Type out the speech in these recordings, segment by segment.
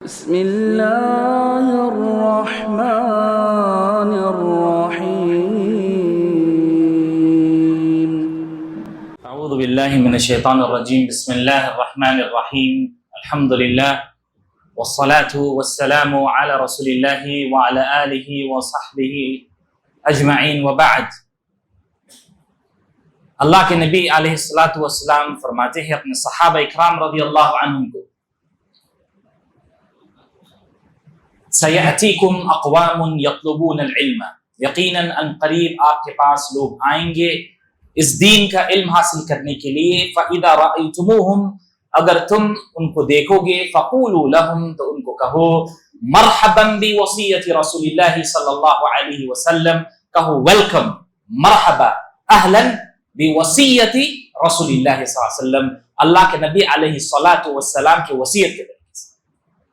بسم الله الرحمن الرحيم. أعوذ بالله من الشيطان الرجيم. بسم الله الرحمن الرحيم. الحمد لله والصلاة والسلام على رسول الله وعلى آله وصحبه أجمعين وبعد. اللہ کے نبی علیہ الصلاۃ والسلام فرماتے ہیں اپنے صحابہ اکرام رضی اللہ عنہم کو، سَيَأْتِيكُمْ أَقْوَامٌ يَطْلُبُونَ الْعِلْمَ، یقیناً ان قریب آپ کے پاس لوگ آئیں گے اس دین کا علم حاصل کرنے کے لیے. فَإِذَا رَأَيْتُمُوهُمْ، اگر تم ان کو دیکھو گے، فَقُولُوا لَهُمْ، تو ان کو کہو مَرْحَبًا بِوَصِيَّةِ رَسُولِ اللَّهِ صلی اللہ علیہ وسلم، کہو ویلکم، مرحبا، اہلاً بِوَصِيَّةِ رَسُولِ اللَّهِ صلی اللہ علیہ وسلم، اللہ کے نبی علیہ الصلاۃ والسلام کی وصیت کے طریقے سے.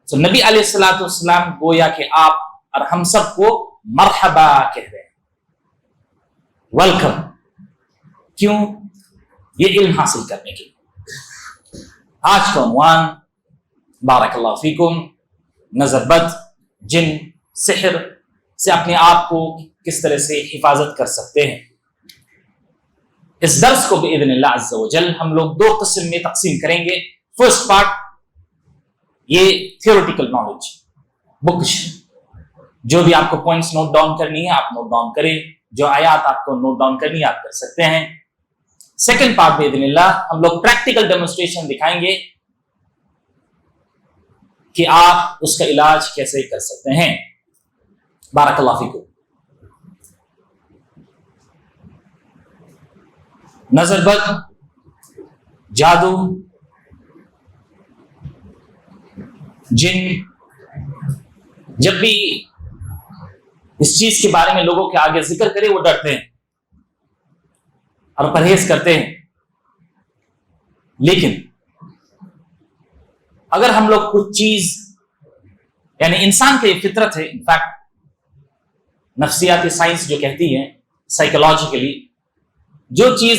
تو نبی علیہ الصلاۃ والسلام گویا کہ آپ اور ہم سب کو مرحبا کہہ رہے ہیں، ویلکم. کیوں؟ یہ علم حاصل کرنے کے لیے. آج کا عنوان بارک اللہ فیکم، نظر بد، جن، سحر سے اپنے آپ کو کس طرح سے حفاظت کر سکتے ہیں. اس درس کو باذن اللہ عز و جل ہم لوگ دو قسم میں تقسیم کریں گے. فرسٹ پارٹ یہ تھیوریٹیکل نالج، بکش، جو بھی آپ کو پوائنٹس نوٹ ڈاؤن کرنی ہے آپ نوٹ ڈاؤن کریں، جو آیات آپ کو نوٹ ڈاؤن کرنی ہے آپ کر سکتے ہیں. سیکنڈ پارٹ باذن اللہ ہم لوگ پریکٹیکل ڈیمونسٹریشن دکھائیں گے کہ آپ اس کا علاج کیسے کر سکتے ہیں. بارک اللہ فیکم. نظر بد، جادو، جن، جب بھی اس چیز کے بارے میں لوگوں کے آگے ذکر کرے وہ ڈرتے ہیں اور پرہیز کرتے ہیں. لیکن اگر ہم لوگ کچھ چیز، یعنی انسان کی فطرت ہے، انفیکٹ نفسیاتی سائنس جو کہتی ہے سائیکولوجیکلی، جو چیز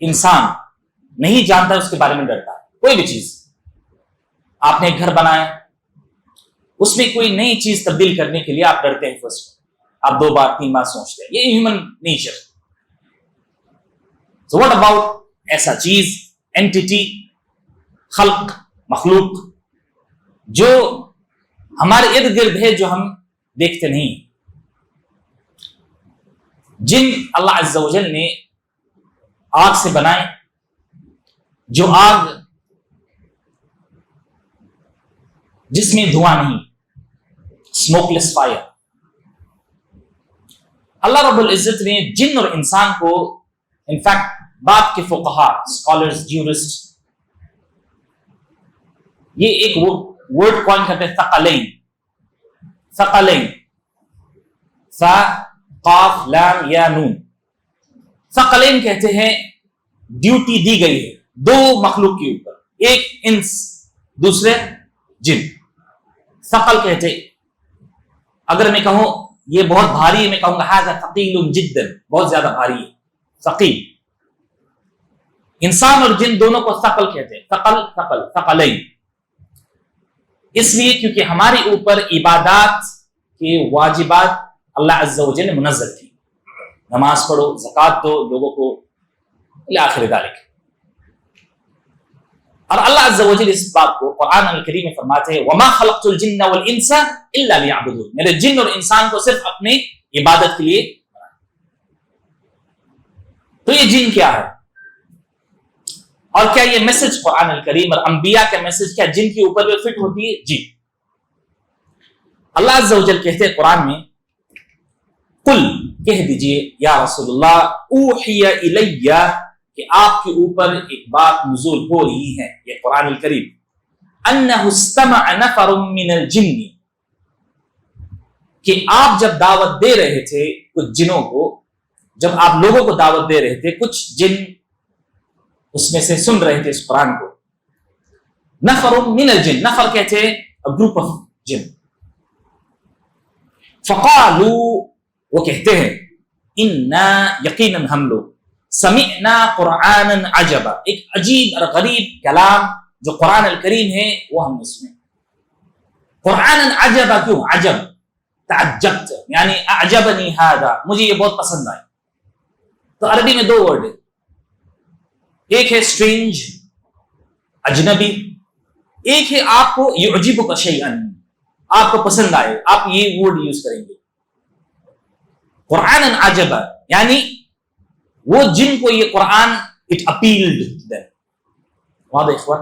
انسان نہیں جانتا اس کے بارے میں ڈرتا ہے. کوئی بھی چیز، آپ نے ایک گھر بنایا، اس میں کوئی نئی چیز تبدیل کرنے کے لیے آپ ڈرتے ہیں. فرسٹ آپ 2 بار 3 بار سوچتے ہیں. یہ human nature. So what about ایسا چیز، اینٹیٹی، خلق، مخلوق جو ہمارے ارد گرد ہے جو ہم دیکھتے نہیں؟ جن اللہ عز و جل نے آگ سے بنائے، جو آگ جس میں دھواں نہیں، اسموک لیس فائر. اللہ رب العزت نے جن اور انسان کو، انفیکٹ بعد کے فقہا، اسکالرز، جیورسٹ، یہ ایک ورڈ کوائن کرتے ہیں، ثقلین. ثقلین، ثا، قاف، لام، یا، نون. ثقلین کہتے ہیں ڈیوٹی دی گئی ہے 2 مخلوق کے اوپر، ایک انس، دوسرے جن. ثقل کہتے، اگر میں کہوں یہ بہت بھاری ہے، میں کہوں گا ھذا ثقیل جدا، بہت زیادہ بھاری ہے، ثقیل. انسان اور جن دونوں کو ثقل کہتے ہیں. ثقل، ثقل، ثقلین. اس لیے کیونکہ ہمارے اوپر عبادات کے واجبات اللہ عز و جل نے منزل کی. نماز پڑھو، زکوٰۃ دو لوگوں کو، الی آخر ذالک. اور اللہ عز و جل اس بات کو قرآن الکریم میں فرماتے ہیں وَمَا خَلَقْتُ الْجِنَّ وَالْإِنسَ إِلَّا لِيَعْبُدُونَ، میں نے جن اور انسان کو صرف اپنے عبادت کے لیے بنایا. تو یہ جن کیا ہے؟ اور کیا یہ میسج قرآن الکریم اور انبیاء کا میسج کیا جن کے اوپر بھی فٹ ہوتی ہے؟ جی. اللہ عز و جل کہتے ہیں قرآن میں، قل، کہہ دیجئے یا رسول اللہ، اوحی الیہ، کہ آپ کے اوپر ایک بات نزول ہو رہی ہے، یہ قرآن الکریم، انہ استمع نفر من الجن، کہ آپ جب دعوت دے رہے تھے کچھ جنوں کو، جب آپ لوگوں کو دعوت دے رہے تھے، کچھ جن اس میں سے سن رہے تھے اس قرآن کو. نفر من الجن، نفر کہتے ہیں گروپ آف جن. فقالوا، وہ کہتے ہیں، انا، یقیناً ہم لوگ، سمعنا قرآنا عجبا، ایک عجیب اور غریب کلام جو قرآن الکریم ہے وہ ہم نے سنے. قرآن عجبا کیوں؟ عجب تعجبت یعنی اعجبنی ھذا، مجھے یہ بہت پسند آئی. تو عربی میں دو ورڈ ہے، ایک ہے اسٹرینج اجنبی، ایک ہے آپ کو یعجبک شیئا، آپ کو پسند آئے، آپ یہ ورڈ یوز کریں گے. قرآن عجبا یعنی وہ جن کو یہ قرآن اٹ اپیلڈ. واضح اخوان؟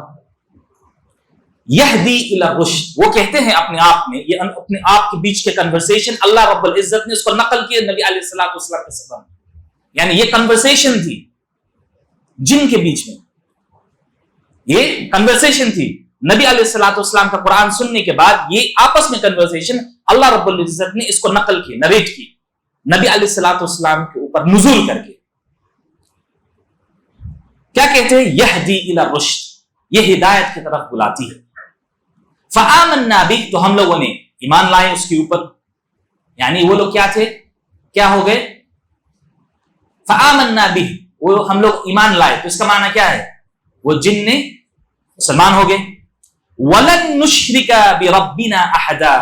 یہدی الی الرشد، وہ کہتے ہیں اپنے آپ میں، یہ اپنے آپ کے بیچ کے کنورسیشن اللہ رب العزت نے اس کو نقل کیا نبی علیہ الصلوۃ والسلام کے سبب، یعنی یہ کنورسیشن تھی جن کے بیچ میں، یہ کنورسیشن تھی نبی علیہ الصلوۃ والسلام کا قرآن سننے کے بعد، یہ آپس میں کنورسیشن اللہ رب العزت نے اس کو نقل کی، نریٹ کی نبی علیہ الصلوۃ والسلام کے اوپر نزول کر کے. کیا کہتے ہیں؟ یہدی الی الرشد، یہ ہدایت کی طرف بلاتی ہے. فآمنا بہ، تو ہم لوگوں نے ایمان لائے اس کے اوپر. یعنی وہ لوگ کیا تھے؟ کیا ہو گئے؟ فآمنا بہ، وہ ہم لوگ ایمان لائے، تو اس کا معنی کیا ہے؟ وہ جن نے مسلمان ہو گئے. ولن نشرک بربنا احدا،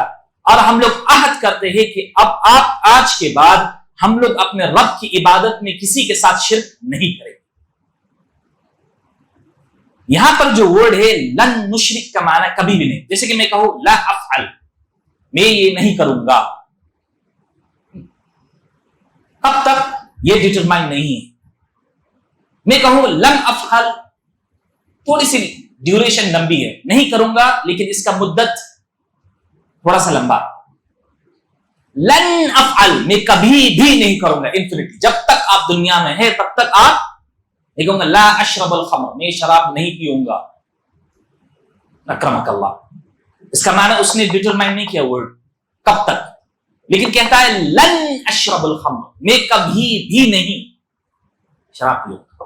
اور ہم لوگ عہد کرتے ہیں کہ اب آپ آج کے بعد ہم لوگ اپنے رب کی عبادت میں کسی کے ساتھ شرک نہیں کریں. یہاں پر جو ورڈ ہے لن نشرک کا معنی کبھی بھی نہیں، جیسے کہ میں کہوں لا افعل، میں یہ نہیں کروں گا، کب تک یہ ڈیٹرمائن نہیں ہے. میں کہوں لن افعل، تھوڑی سی ڈیوریشن لمبی ہے، نہیں کروں گا لیکن اس کا مدت تھوڑا سا لمبا. لن افعل، میں کبھی بھی نہیں کروں گا، انفینٹی، جب تک آپ دنیا میں ہیں تب تک آپ نہیں کہوں گا لا اشرب الخمر، میں شراب نہیں پیوں گا. اکرمک اللہ، اس کا معنی اس نے ڈیٹرمائن نہیں کیا ورڈ کب تک، لیکن کہتا ہے لن اشرب الخمر، میں کبھی بھی نہیں شراب پیوں گا.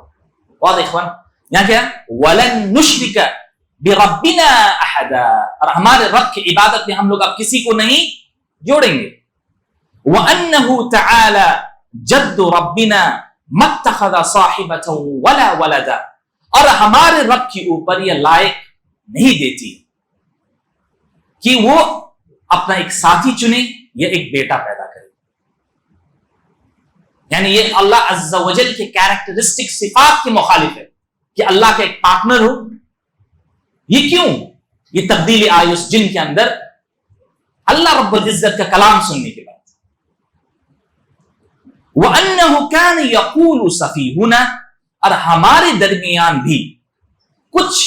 واضح اخوان؟ یہاں کیا؟ ولن نشرک بربنا احدا، اور ہمارے رب کی عبادت میں ہم لوگ اب کسی کو نہیں جوڑیں گے. وَأَنَّهُ تَعَالَى جَدُّ رَبِّنَا مَتَّخَذَ صَاحِبَةً وَلَا وَلَدًا، اور ہمارے رب کے اوپر یہ لائق نہیں دیتی کہ وہ اپنا ایک ساتھی چنے یا ایک بیٹا پیدا کرے. یعنی یہ اللہ عز و جل کے کیریکٹرسٹک صفات کے مخالف ہے کہ اللہ کا ایک پارٹنر ہو. یہ کیوں؟ یہ تبدیلی آئی اس جن کے اندر اللہ رب العزت کا کلام سننے کے بعد. وَأَنَّهُ كَانَ يَقُولُ سَفِيهُنَا، اور ہمارے درمیان بھی کچھ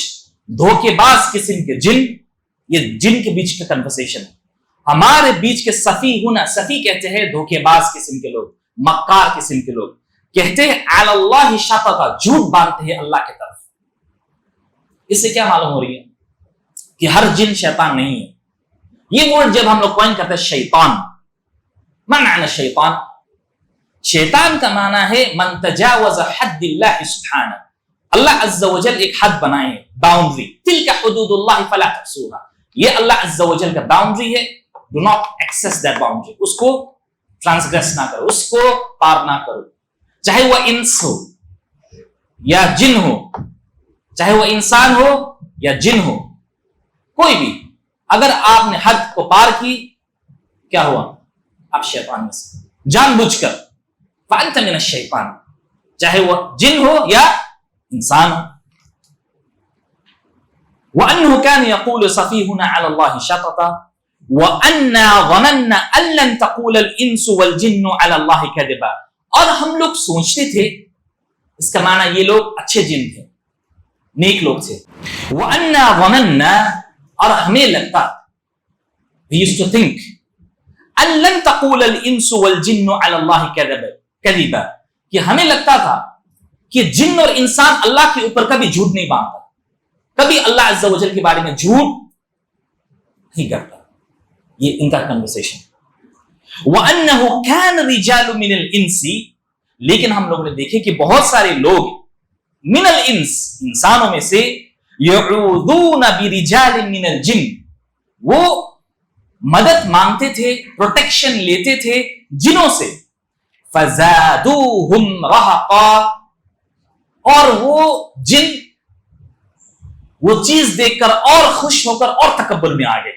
دھوکے باز قسم کے جن، یہ جن کے بیچ کا کنورسیشن ہے، ہمارے بیچ کے سفیہنا، سفی کہتے ہیں دھوکے باز قسم کے لوگ، مکار قسم کے لوگ، کہتے ہیں علی اللہ شططا، جھوٹ باندھتے ہیں اللہ کی طرف. اس سے کیا معلوم ہو رہی ہے کہ ہر جن شیطان نہیں ہے. یہ ورڈ جب ہم لوگ کوئن کرتے ہیں شیطان، ما معنی شیطان؟ شیطان کا معنی ہے من تجاوز حد اللہ سبحانہ، اللہ عز و جل ایک حد بنائے، باؤنڈری، تلک حدود اللہ فلا تحصوها، یہ اللہ عز و جل کا باؤنڈری ہے، do not access that boundary، اس کو ٹرانسگریس نہ کرو، اس کو پار نہ کرو، چاہے وہ انس ہو یا جن ہو، چاہے وہ انسان ہو یا جن ہو، کوئی بھی. اگر آپ نے حد کو پار کی، کیا ہوا؟ آپ شیطان میں سے جان بوجھ کر، فأنت من الشیطان، چاہے وہ جن ہو یا انسان ہو. وَأَنَّهُ كَانَ يَقُولُ سَفِيهُنَا عَلَى اللَّهِ شَطَطًا وَأَنَّا ظَنَنَّا أَن لَّن تَقُولَ الْإِنسُ وَالْجِنُّ عَلَى اللَّهِ كَذِبًا، اور ہم لوگ سوچتے تھے، اس کا معنی یہ لوگ اچھے جن تھے، نیک لوگ تھے. وَأَنَّا ظَنَنَّا، اور ہمیں لگتا، we used to think أَن لَّن تَقُولَ الْإِنسُ وَالْجِنُّ عَلَى اللَّهِ كَذِبًا، کہ ہمیں لگتا تھا کہ جن اور انسان اللہ کے اوپر کبھی جھوٹ نہیں باندھتا، کبھی اللہ عز و جل کے بارے میں جھوٹ نہیں کرتا. یہ ان کا کنورسیشن. وَأَنَّهُ كَانَ رِجَالٌ مِّنَ الْإِنسِ، لیکن ہم لوگوں نے دیکھے کہ بہت سارے لوگ من الانس، انسانوں میں سے، يَعُوذُونَ بِرِجَالٍ مِّنَ الْجِنِّ، وہ مدد مانگتے تھے، پروٹیکشن لیتے تھے جنوں سے. فَزَادُوهُمْ رَهَقًا، اور وہ جن وہ چیز دیکھ کر اور خوش ہو کر اور تکبر میں آ گئے.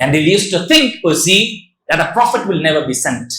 And they used to think or see that a prophet will never be sent.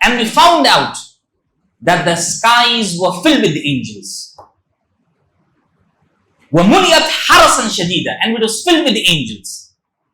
and we found out that the skies were filled with the angels. وملئت حرسا شديدا, and it was filled with the angels.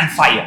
and fire.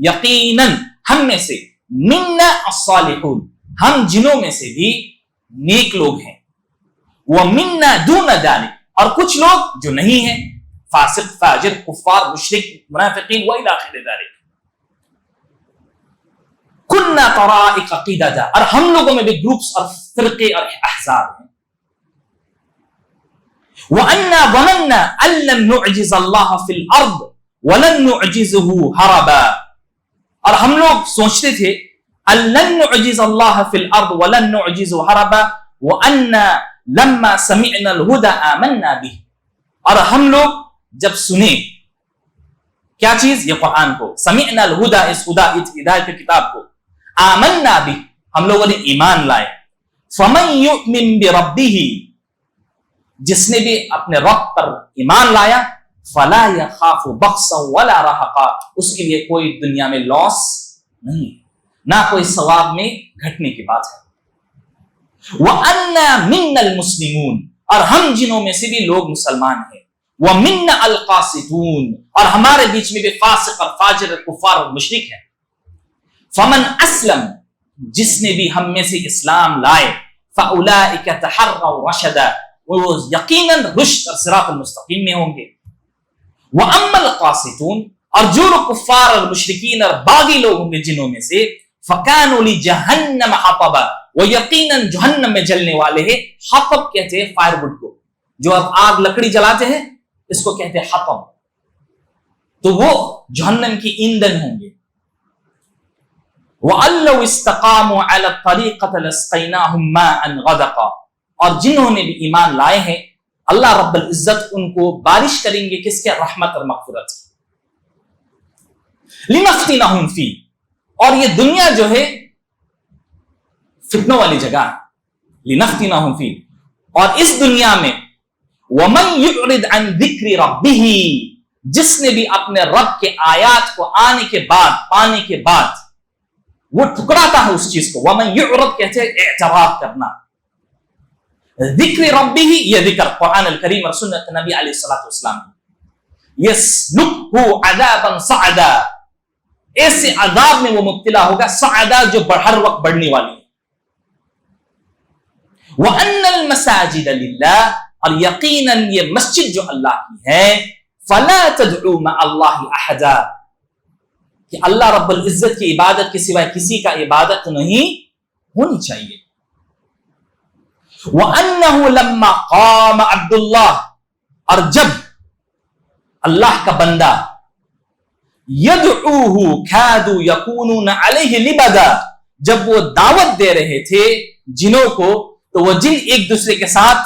یقیناً ہم میں سے منا الصالحون ہم جنوں میں سے بھی نیک لوگ ہیں، ومنا دون ذلک اور کچھ لوگ جو نہیں ہیں، فاسق فاجر کفار مشرک منافقین والى آخر ذلك. كنا طرائق قددا اور ہم لوگوں میں بھی گروپس اور فرقے اور احزاب ہیں. وَأَنَّا ظَنَنَّا أَن لَّن نُعْجِزَ اللَّهَ فِي الْأَرْضِ وَلَن نُعْجِزَهُ هَرَبًا اور ہم لوگ سوچتے تھے أَن لَّن نُعْجِزَ اللَّهَ فِي الْأَرْضِ وَلَن نُعْجِزَهُ هَرَبًا وَأَنَّا لَمَّا سَمِعْنَا الْهُدَى آمَنَّا بِهِ اور ہم لوگ جب سنیں کیا چیز یہ قرآن کو، سمعنا الہدى اس ہدایت کی کتاب کو، آمنا بھی ہم لوگوں نے ایمان لائے، فمن یؤمن بربہ جس نے بھی اپنے رب پر ایمان لایا، فلا یخاف بخسا ولا رہقا اس کے لیے کوئی دنیا میں لاس نہیں، نہ کوئی ثواب میں گھٹنے کی بات ہے. وَأَنَّا مِنَّا الْمُسْلِمُونَ اور ہم جنوں میں سے بھی لوگ مسلمان ہیں، وَمِنَّا الْقَاسِطُونَ اور ہمارے بیچ میں بھی فاسق اور فاجر کفار اور مشرک ہیں. فمن اسلم جس نے بھی ہم میں سے اسلام لائے، فَأُولَئِكَ تَحَرَّوْا رَشَدًا وہ یقیناً رشد اور صراط المستقیم میں ہوں گے. وَأَمَّا الْقَاسِطُونَ اور جو لوگ کفار اور مشرکین اور باغی لوگ ہوں گے جنوں میں سے، فَكَانُوا لِجَهَنَّمَ حَطَبًا وہ یقیناً جہنم میں جلنے والے ہیں. حطب کہتے ہیں فائر وڈ کو، جو آپ آگ لکڑی جلاتے ہیں اس کو کہتے ہیں حطب، تو وہ جہنم کی ایندھن ہوں گے. وَأَن لَّوْ اسْتَقَامُوا عَلَى الطَّرِيقَةِ لَاسْقَيْنَاهُم مَّاءً غَدَقًا اور جنہوں نے بھی ایمان لائے ہیں اللہ رب العزت ان کو بارش کریں گے کس کے، رحمت اور مغفرت. لِنَفْتِنَهُمْ فِيهِ اور یہ دنیا جو ہے فتنوں والی جگہ، لِنَفْتِنَهُمْ فِيهِ اور اس دنیا میں وَمَن يُعْرِضْ عَن ذِكْرِ رَبِّهِ جس نے بھی اپنے رب کے آیات کو آنے کے بعد پانے کے بعد وہ ٹھکراتا ہے اس چیز کو. وَمَن يُعْرِض کہتے ہیں اعتراض کرنا. ذکر ربہ یہ ذکر قرآن الکریم اور سنت نبی علیہ الصلوۃ والسلام. یسلکہ عذابا صعدا ایسے عذاب میں وہ مبتلا ہوگا، صعدا جو ہر وقت بڑھنے والی ہے. وَأَنَّ الْمَسَاجِدَ لِلَّهِ اور یقیناً یہ مسجد جو اللہ کی ہے، فَلَا تَدْعُوا مَعَ اللَّهِ أَحَدًا کہ اللہ رب العزت کی عبادت کے سوائے کسی کا عبادت نہیں ہونی چاہیے. وَأَنَّهُ لَمَّا قَامَ عَبْدُ اللَّهِ اور جب اللہ کا بندہ يَدْعُوهُ كَادُوا يَكُونُونَ عَلَيْهِ لِبَدًا جب وہ دعوت دے رہے تھے جنوں کو تو وہ جن ایک دوسرے کے ساتھ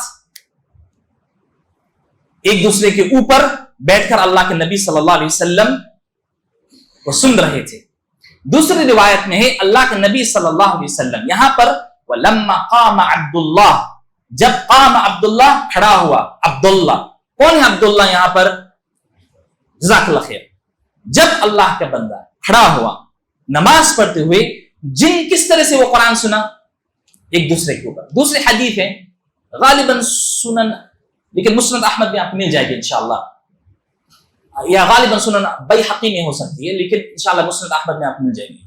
ایک دوسرے کے اوپر بیٹھ کر اللہ کے نبی صلی اللہ علیہ وسلم وہ سن رہے تھے. دوسری روایت میں ہے اللہ کے نبی صلی اللہ علیہ وسلم یہاں پر وَلَمَّا قَامَ عَبْدُ اللَّهِ جب قام عبداللہ کھڑا ہوا. عبداللہ کون ہے؟ عبداللہ یہاں پر جزاک اللہ خیر. جب اللہ کا بندہ کھڑا ہوا نماز پڑھتے ہوئے جن کس طرح سے وہ قرآن سنا ایک دوسرے کے اوپر. دوسرے حدیث ہے غالباً سنن لیکن مسند احمد میں آپ کو مل جائے گی انشاءاللہ، یا غالباً سنن بیہقی میں ہو سکتی ہے لیکن انشاءاللہ مسند احمد میں آپ کو مل جائے گی،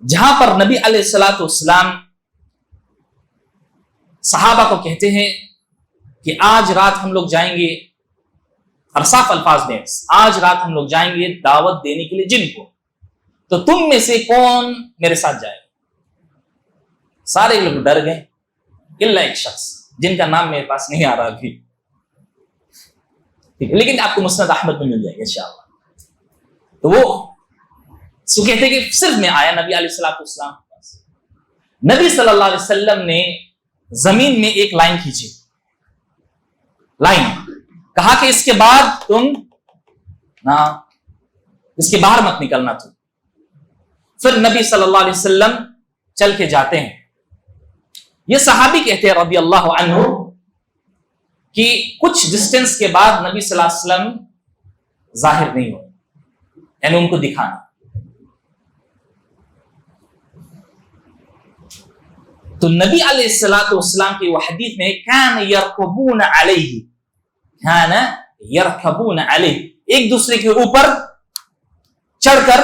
جہاں پر نبی علیہ الصلوۃ والسلام صحابہ کو کہتے ہیں کہ آج رات ہم لوگ جائیں گے، اور صاف الفاظ میں آج رات ہم لوگ جائیں گے دعوت دینے کے لیے جن کو، تو تم میں سے کون میرے ساتھ جائے گا؟ سارے لوگ ڈر گئے الا ایک شخص جن کا نام میرے پاس نہیں آ رہا ابھی، لیکن آپ کو مسند احمد میں مل جائے گا انشاءاللہ. تو وہ کہتے کہ صرف میں آیا نبی علیہ الصلوۃ والسلام کے پاس. نبی صلی اللہ علیہ وسلم نے زمین میں ایک لائن کھینچی، لائن کہا کہ اس کے بعد تم نہ اس کے باہر مت نکلنا. تم پھر نبی صلی اللہ علیہ وسلم چل کے جاتے ہیں. یہ صحابی کہتے ہیں رضی اللہ عنہ کہ کچھ ڈسٹینس کے بعد نبی صلی اللہ علیہ وسلم ظاہر نہیں ہوئے، یعنی ان کو دکھانا. تو نبی علیہ الصلوۃ والسلام کی وہ حدیث میں کان یرکبون علیہ، کان یرکبون علیہ ایک دوسرے کے اوپر چڑھ کر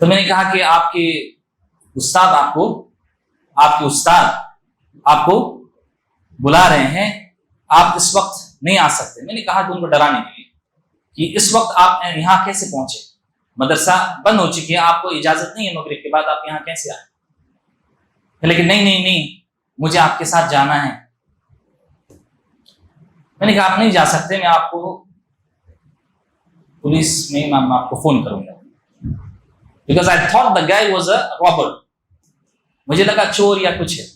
تو میں نے کہا کہ آپ کے استاد آپ کو بلا رہے ہیں، آپ اس وقت نہیں آ سکتے۔ میں نے کہا کہ ان کو ڈرانے کے لیے کہ اس وقت آپ یہاں کیسے پہنچے، مدرسہ بند ہو چکی ہے، آپ کو اجازت نہیں ہے مغرب کے بعد آپ یہاں کیسے آئے؟ لیکن نہیں مجھے آپ کے ساتھ جانا ہے۔ میں نے کہا آپ نہیں جا سکتے، میں آپ کو پولیس میں میں آپ کو فون کروں گا، because I thought the guy was a robber, مجھے لگا چور یا کچھ ہے۔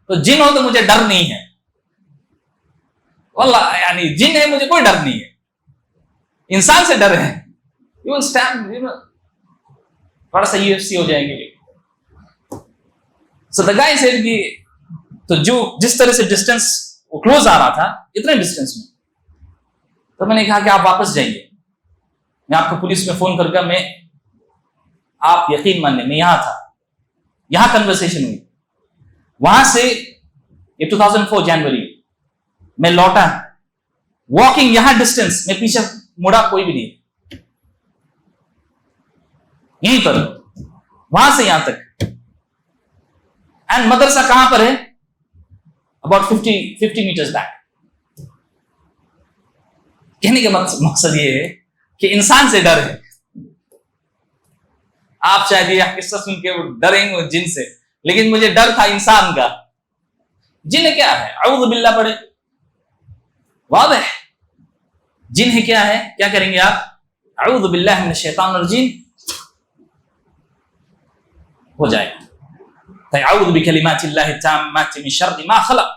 تو جن ہو تو مجھے ڈر نہیں ہے، واللہ یعنی جن ہے مجھے کوئی ڈر نہیں ہے، انسان سے ڈر ہے، تھوڑا سا UFC ہو جائیں گے۔ سو دا گائے سیڈ کہ تو جو جس طرح سے ڈسٹینس وہ کلوز آ رہا تھا اتنے ڈسٹینس میں، تو میں نے کہا کہ آپ واپس جائیے، میں آپ کو پولیس میں فون کر کے آپ یقین ماننے میں یہاں تھا، یہاں کنورسیشن ہوئی، وہاں سے یہ 2004 جنوری میں لوٹا واکنگ، یہاں ڈسٹینس میں پیچھے مڑا کوئی بھی نہیں، یہیں پر وہاں سے یہاں تک۔ اینڈ مدرسہ کہاں پر ہے؟ About 50 meters back. کہنے کا مقصد یہ ہے کہ انسان سے ڈر ہے۔ آپ شاید یہ قصہ سن کے ڈریں گے جن سے، لیکن مجھے ڈر تھا انسان کا۔ جن کیا ہے؟ اعوذ باللہ پڑھے، واضح جن ہے کیا ہے؟ کیا کریں گے آپ؟ اعوذ باللہ من الشیطان الرجیم ہو جائے گا، اعوذ بکلمات اللہ التامات من شر ما خلق۔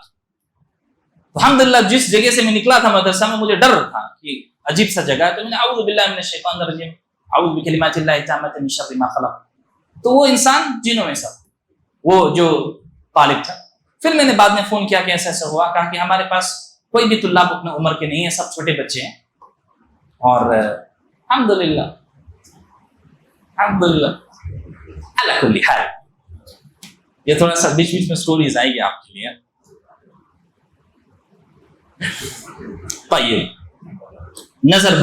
تو الحمدللہ جس جگہ سے میں نکلا تھا مدرسہ میں، مجھے ڈر تھا کہ عجیب سا جگہ ہے، تو میں نے اعوذ باللہ من الشیطان الرجیم اعوذ بکلمات اللہ التامات من شر ما خلق۔ تو وہ انسان جنوں میں سب وہ جو طالب تھا، پھر میں نے بعد میں فون کیا کہ ایسا ایسا ہوا، کہا کہ ہمارے پاس کوئی بھی طلاب اپنے عمر کے نہیں ہے، سب چھوٹے بچے ہیں، اور الحمدللہ علی کل حال۔ یہ تھوڑا سا بیچ میں سٹوریز آئے گی آپ کے لیے۔ طيب، نظر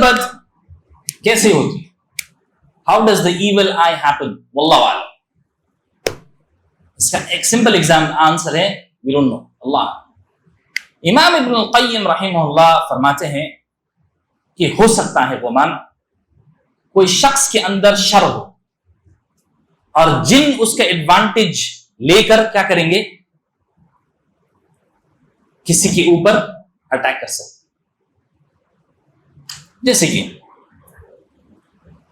بد کیسے ہوتی ہے؟ How does the evil eye happen؟ واللہ اعلم۔ اس کا ایک سمپل آنسر ہے we don't know، اللہ۔ امام ابن القیم رحمہ اللہ فرماتے ہیں کہ ہو سکتا ہے گمان کوئی شخص کے اندر شر ہو اور جن اس کا ایڈوانٹیج لے کر کیا کریں گے؟ کسی کے اوپر اٹیک کر سکتے۔ جیسے کہ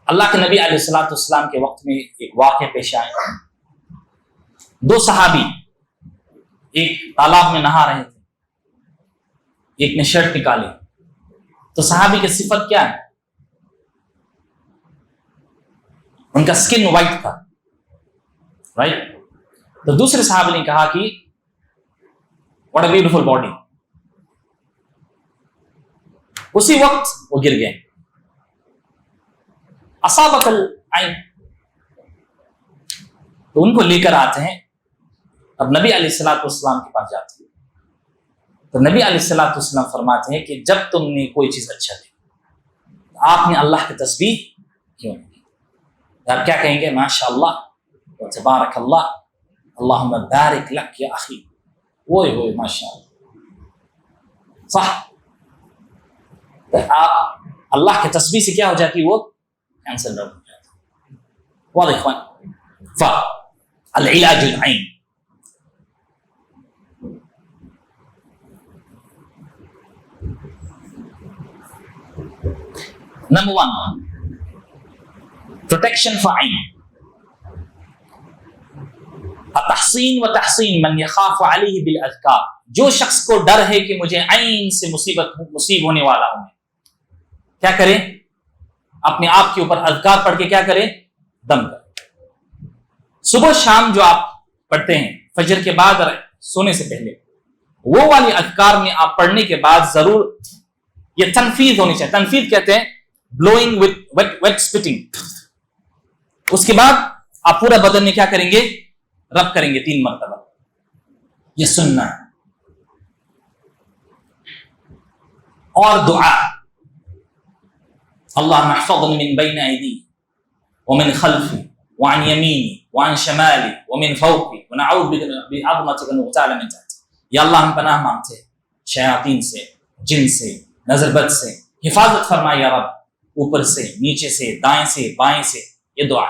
اللہ کے نبی علیہ الصلوۃ والسلام کے وقت میں ایک واقعہ پیش آیا، دو صحابی ایک تالاب میں نہا رہے تھے، ایک نے شرٹ نکالی، تو صحابی کی صفت کیا ہے؟ ان کا سکن وائٹ تھا، رائٹ؟ تو دوسرے صحابی نے کہا کہ واٹ اے بیوٹیفل باڈی۔ اسی وقت وہ گر گئے، اصابت العین۔ تو ان کو لے کر آتے ہیں، اب نبی علیہ الصلوۃ والسلام کے پاس جاتے ہیں، تو نبی علیہ الصلوۃ والسلام فرماتے ہیں کہ جب تم نے کوئی چیز اچھا دی، آپ نے اللہ کی تسبیح کیوں نہیں کی؟ آپ کیا کہیں گے؟ ماشاء اللہ، تبارک اللہ، اللہم بارک لک یا اخی، وہی ہوئے ماشاء اللہ، صح؟ تو آپ اللہ کے تسبیح سے کیا ہو جاتی؟ وہ کینسل ہو جاتی۔ واضح اخوان؟ فالعلاج العین۔ نمبر 1، پروٹیکشن فار عین، تحسین و تحسین من یخاف علیہ بالاذکار۔ جو شخص کو ڈر ہے کہ مجھے عین سے مصیب ہونے والا ہوں، کیا کرے؟ اپنے آپ کے اوپر اذکار پڑھ کے کیا کرے؟ دم کرے۔ صبح شام جو آپ پڑھتے ہیں فجر کے بعد اور سونے سے پہلے، وہ والی اذکار میں آپ پڑھنے کے بعد ضرور یہ تنفیذ ہونی چاہیے۔ تنفیذ کہتے ہیں بلوئنگ وتھ ویٹ اسپٹنگ۔ اس کے بعد آپ پورا بدن میں کیا کریں گے؟ رب کریں گے 3 مرتبہ۔ یہ سننا ہے۔ اور دعا، اللهم احفظني من بين أيدي ومن خلفي وعن يميني وعن شمالي ومن فوقي ونعوذ بك بعظمتك أن نغتال من تحتي. یا اللہ ہم پناہ مانگتے ہیں شیاطین سے، جن سے، نظر بد سے، حفاظت فرما یا رب، اوپر سے، نیچے سے، دائیں سے، بائیں سے. یہ دعا.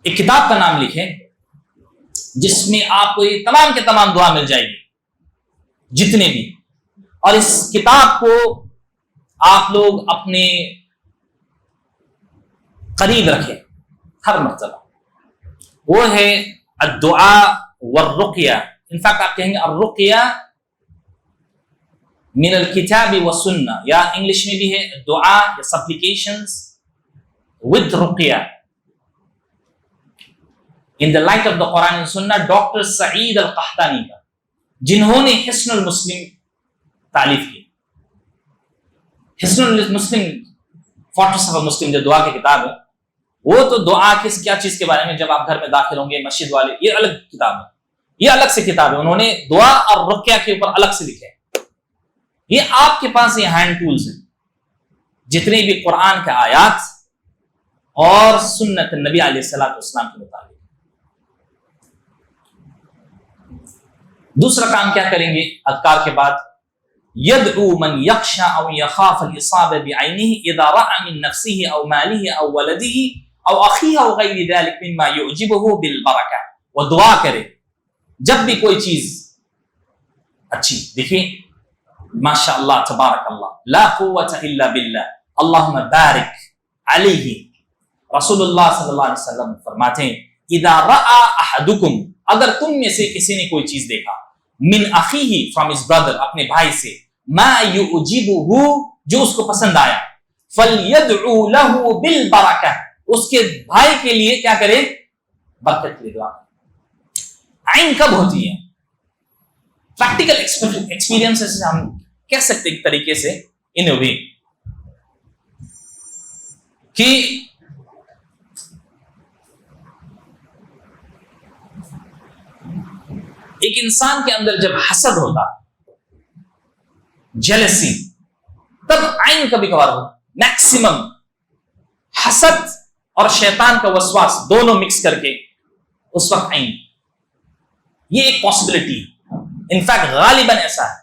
ایک کتاب کا نام لکھیں جس میں آپ کو یہ تمام کے تمام دعا مل جائے گی جتنے بھی، اور اس کتاب کو آپ لوگ اپنے قریب رکھیں ہر مرتبہ. وہ ہے الدعاء والرقیہ. انفیکٹ آپ کہیں گے الرقیہ من الکتاب والسنہ، یا انگلش میں بھی ہے دعا یا supplications with ruqyah in the light of the Quran and Sunnah. Doctor Saeed al Qahtani کا، جنہوں نے حصن المسلم تالیف کی. حصن المسلم، فورٹریس آف مسلم جو دعا کی کتاب ہے، وہ تو دعا کس کیا چیز کے بارے میں جب آپ گھر میں داخل ہوں گے مسجد والے، یہ الگ کتاب ہے، یہ الگ سے کتاب ہے. انہوں نے دعا اور رقیہ کے اوپر الگ سے لکھے. یہ آپ کے پاس یہ ہینڈ ٹولز ہیں، جتنے بھی قرآن کے آیات اور سنت نبی علیہ الصلوۃ والسلام کے مطابق. دوسرا کام کیا کریں گے اذکار کے بعد؟ يدعو من يخشى او يخاف الاصابه بعينه اذا راى من نفسه او ماله او ولده او اخيه او غير ذلك مما يعجبه بالبركه. وہ دعا کرے جب بھی کوئی چیز اچھی دیکھیں، ماشاء اللہ تبارک اللہ لا قوة الا بالله اللهم بارک علیہ. رسول اللہ صلی اللہ علیہ وسلم فرماتے ہیں اذا راى احدكم، اگر تم میں سے کسی نے کوئی چیز دیکھا، من اخیہ فرام ہز برادر، اپنے بھائی سے، ما یعجبہ جو اس کو پسند آیا، فلیدعو لہ بالبرکہ، اس کے بھائی کے لیے کیا کرے؟ برکت کی دعا. عین کب ہوتی ہے؟ پریکٹیکل ایکسپیرینس سے ہم کہہ سکتے ایک طریقے سے ان وے کہ ایک انسان کے اندر جب حسد ہوتا، جیلسی، تب عین کبھی کبھار ہو. میکسیمم حسد اور شیطان کا وسواس دونوں مکس کر کے اس وقت عین. یہ ایک پاسبلٹی ہے، انفیکٹ غالباً ایسا ہے.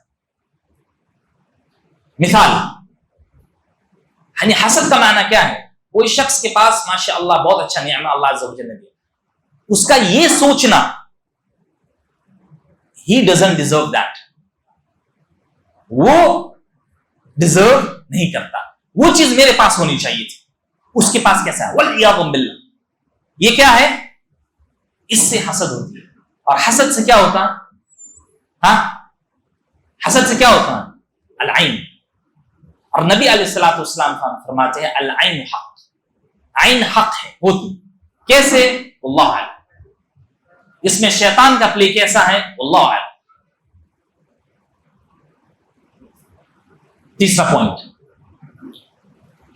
مثال، یعنی حسد کا معنی کیا ہے؟ کوئی شخص کے پاس ماشاء اللہ بہت اچھا نعمت اللہ عز و جل نے دیا، اس کا یہ سوچنا he doesn't deserve that، وہ ڈیزرو نہیں کرتا، وہ چیز میرے پاس ہونی چاہیے تھی، اس کے پاس کیسا ہے؟ والعیاذ باللہ. یہ کیا ہے؟ اس سے حسد ہوتی ہے. اور حسد سے کیا ہوتا؟ ہاں، حسد سے کیا ہوتا؟ العین. اور نبی علیہ الصلوۃ والسلام فرماتے ہیں العین حق، عین حق ہے، ہوتی. کیسے؟ اللہ اعلم. اس میں شیطان کا پلے کیسا ہے؟ اللہ اعلم. تیسرا پوائنٹ،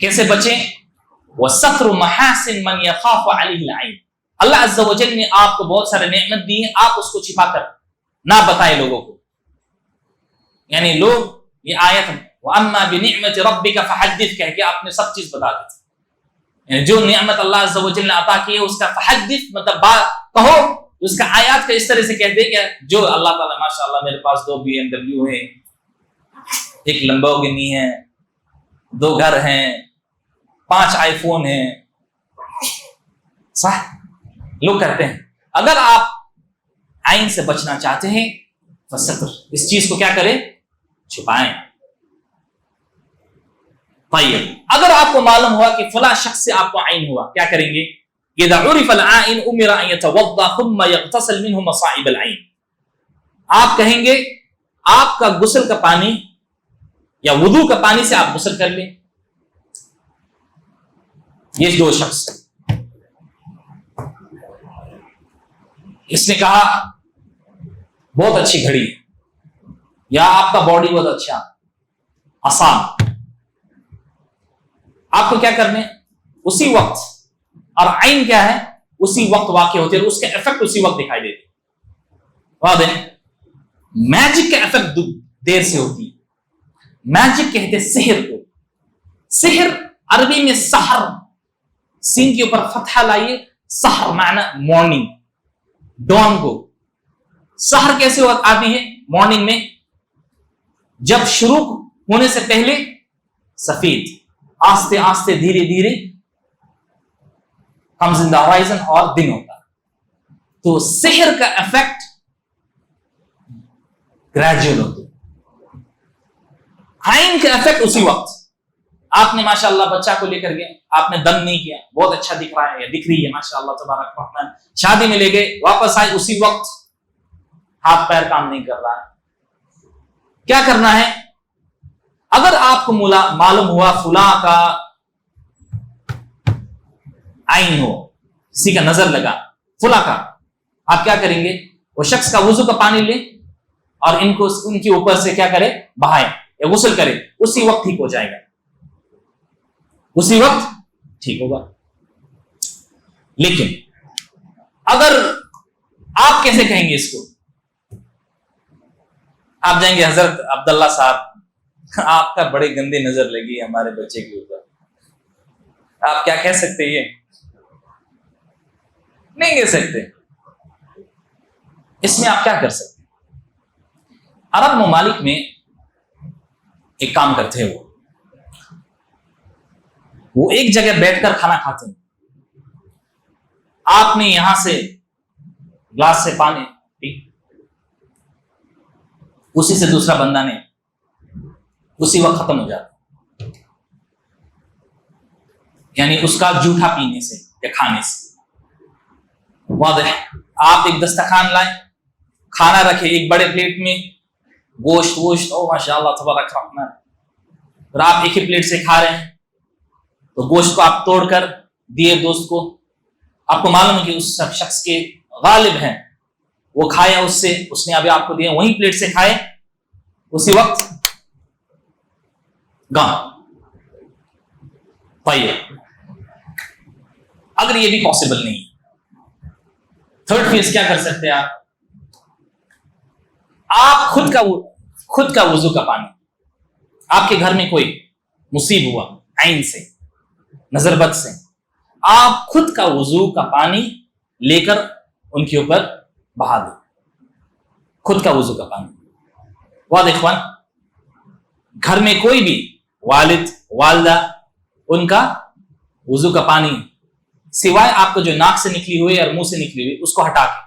کیسے بچیں؟ وَسَتْرُ مَحَاسِنْ مَنْ يَخَافُ عَلَيْهِ الْعَيْنِ. اللہ عز و جل نے آپ کو بہت سارے نعمت دی ہیں، آپ اس کو چھپا کر نہ بتائیں لوگوں کو. یعنی لوگ یہ آیت وَأَمَّا بِنِعْمَةِ رَبِّكَ فَحَدِّثْ کہہ کے آپ نے سب چیز بتا دی. یعنی جو نعمت اللہ عز و جل نے عطا کی ہے اس کا فحدث مطلب کہو، اس کا آیات کا اس طرح سے کہہ دے کہ جو اللہ تعالیٰ ماشاءاللہ میرے پاس 2 BMW ہیں، 1 لمبورگینی ہے، 2 گھر ہیں، 5 آئی فون ہیں. صح لوگ کرتے ہیں. اگر آپ عین سے بچنا چاہتے ہیں فستر، اس چیز کو کیا کریں؟ چھپائیں. طيب، اگر آپ کو معلوم ہوا کہ فلاں شخص سے آپ کو عین ہوا، کیا کریں گے؟ اذا عرف العائن امر ان يتوضا ثم يغتسل منه مصائب العين. آپ کہیں گے آپ کا غسل کا پانی یا وضو کا پانی سے آپ غسل کر لیں. یہ 2 شخص، اس نے کہا بہت اچھی گھڑی یا آپ کا باڈی بہت اچھا، آسان. آپ کو کیا کرنے؟ اسی وقت، اور عین کیا ہے؟ اسی وقت واقع ہوتے ہیں، اس کا ایفیکٹ اسی وقت دکھائی دیتے. واضح؟ میجک کا ایفیکٹ دیر سے ہوتی ہے. میجک کہتے سحر کو، سحر عربی میں سحر، سین کے اوپر فتحہ لائیے، سحر معنی مارننگ، ڈان کو. سحر کیسے آتی ہے؟ مارننگ میں جب شروع ہونے سے پہلے سفید، آستے آستے دھیرے دھیرے comes in the horizon اور دن ہوتا ہے. تو سحر کا افیکٹ گریجویل ہوتا ہے. عین کا افیکٹ اسی وقت. آپ نے ماشاءاللہ بچہ کو لے کر گئے، آپ نے دم نہیں کیا، بہت اچھا دکھ رہا ہے یا دکھ رہی ہے ماشاءاللہ تبارک الرحمن، شادی میں لے گئے، واپس آئے اسی وقت ہاتھ پیر کام نہیں کر رہا ہے. کیا کرنا ہے؟ اگر آپ کو معلوم ہوا فلاں کا عین ہو، کسی کا نظر لگا فلاں کا، آپ کیا کریں گے؟ وہ شخص کا وضو کا پانی لیں اور ان کے اوپر سے کیا کرے؟ بہائے یا غسل کرے، اسی وقت ٹھیک ہو جائے گا، اسی وقت ٹھیک ہوگا. لیکن اگر آپ کیسے کہیں گے اس کو؟ آپ جائیں گے حضرت عبداللہ صاحب آپ کا بڑے گندی نظر لگی ہمارے بچے کے اوپر، آپ کیا کہہ سکتے؟ یہ نہیں کہہ سکتے. اس میں آپ کیا کر سکتے؟ عرب ممالک میں ایک کام کرتے ہیں، وہ ایک جگہ بیٹھ کر کھانا کھاتے ہیں. آپ نے یہاں سے گلاس سے پانی پی، اسی سے دوسرا بندہ نے اسی وقت ختم ہو جاتا، یعنی اس کا جھوٹا پینے سے یا کھانے سے. واضح. آپ ایک دسترخوان لائیں، کھانا رکھے ایک بڑے پلیٹ میں، گوشت او ماشاءاللہ تبارک الرحمن، اور آپ ایک ہی پلیٹ سے کھا رہے ہیں، تو گوشت کو آپ توڑ کر دیے دوست کو. آپ کو معلوم ہے کہ اس شخص کے غالب ہیں، وہ کھایا اس نے ابھی آپ کو دیا، وہیں پلیٹ سے کھائے اسی وقت گاں. طيب اگر یہ بھی پاسبل نہیں، تھرڈ فیز کیا کر سکتے ہیں آپ خود کا وضو کا پانی، آپ کے گھر میں کوئی مصیب ہوا عین سے، نظر بد سے، آپ خود کا وضو کا پانی لے کر ان کے اوپر بہا دیں، خود کا وضو کا پانی. واضح اخوان. گھر میں کوئی بھی والد والدہ، ان کا وضو کا پانی سوائے آپ کو جو ناک سے نکلی ہوئی اور منہ سے نکلی ہوئی اس کو ہٹا کے،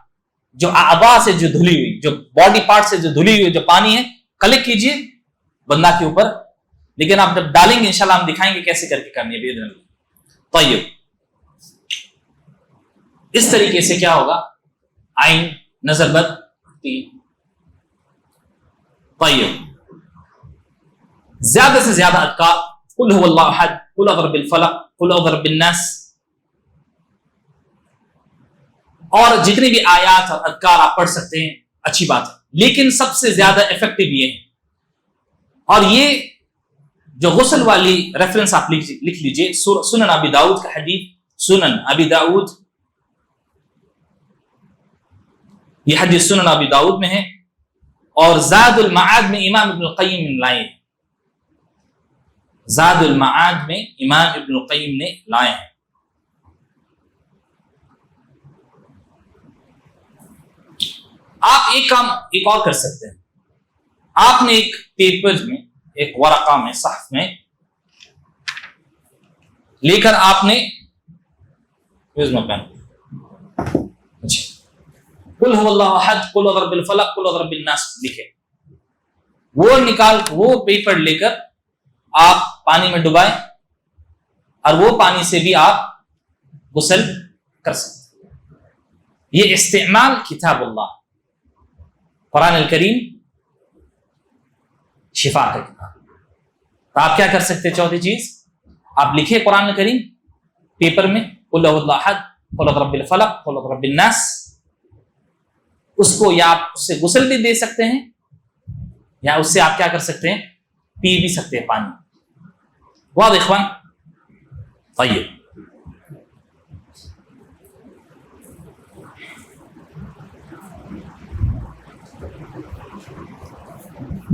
جو اعضاء سے جو دھلی ہوئی، جو باڈی پارٹ سے جو دھلی ہوئی جو پانی ہے کلیکٹ کیجئے بندہ کے اوپر. لیکن آپ جب ڈالیں گے انشاءاللہ ہم دکھائیں گے کیسے کر کے کرنی ہے باذن اللہ. طيب اس طریقے سے کیا ہوگا؟ عین، نظر بد. طيب زیادہ سے زیادہ اذکار، قل هو اللہ احد، قل اعوذ برب الفلق، قل اعوذ برب الناس، اور جتنی بھی آیات اور اذکار آپ پڑھ سکتے ہیں اچھی بات ہے. لیکن سب سے زیادہ افیکٹو یہ ہے، اور یہ جو غسل والی ریفرنس آپ لکھ لیجئے، سنن ابی داؤد کا حدیث، سنن ابی داؤد، یہ حدیث سنن ابی داؤد میں ہے، اور زاد المعاد میں امام ابن القیم لائے، زاد المعاد میں امام ابن القیم نے لائے ہیں. آپ ایک کام ایک اور کر سکتے ہیں. آپ نے ایک پیپر میں، ایک ورقہ میں، صحف میں لے کر آپ نے قل هو اللہ احد، قل اعوذ برب الفلق، قل اعوذ برب الناس لکھے. وہ پیپر لے کر آپ پانی میں ڈبائیں، اور وہ پانی سے بھی آپ غسل کر سکتے. یہ استعمال کتاب اللہ، قرآن الکریم شفا کا کتاب. تو آپ کیا کر سکتے؟ چوتھی چیز، آپ لکھیں قرآن الکریم پیپر میں، قل اعوذ باللہ احد، قل اعوذ برب الفلق، قل اعوذ برب الناس. اس کو یا آپ اس سے غسل بھی دے سکتے ہیں، یا اس سے آپ کیا کر سکتے ہیں؟ پی بھی سکتے ہیں پانی. واضح اخوان. طيب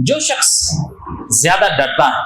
جو شخص زیادہ ڈرتا ہے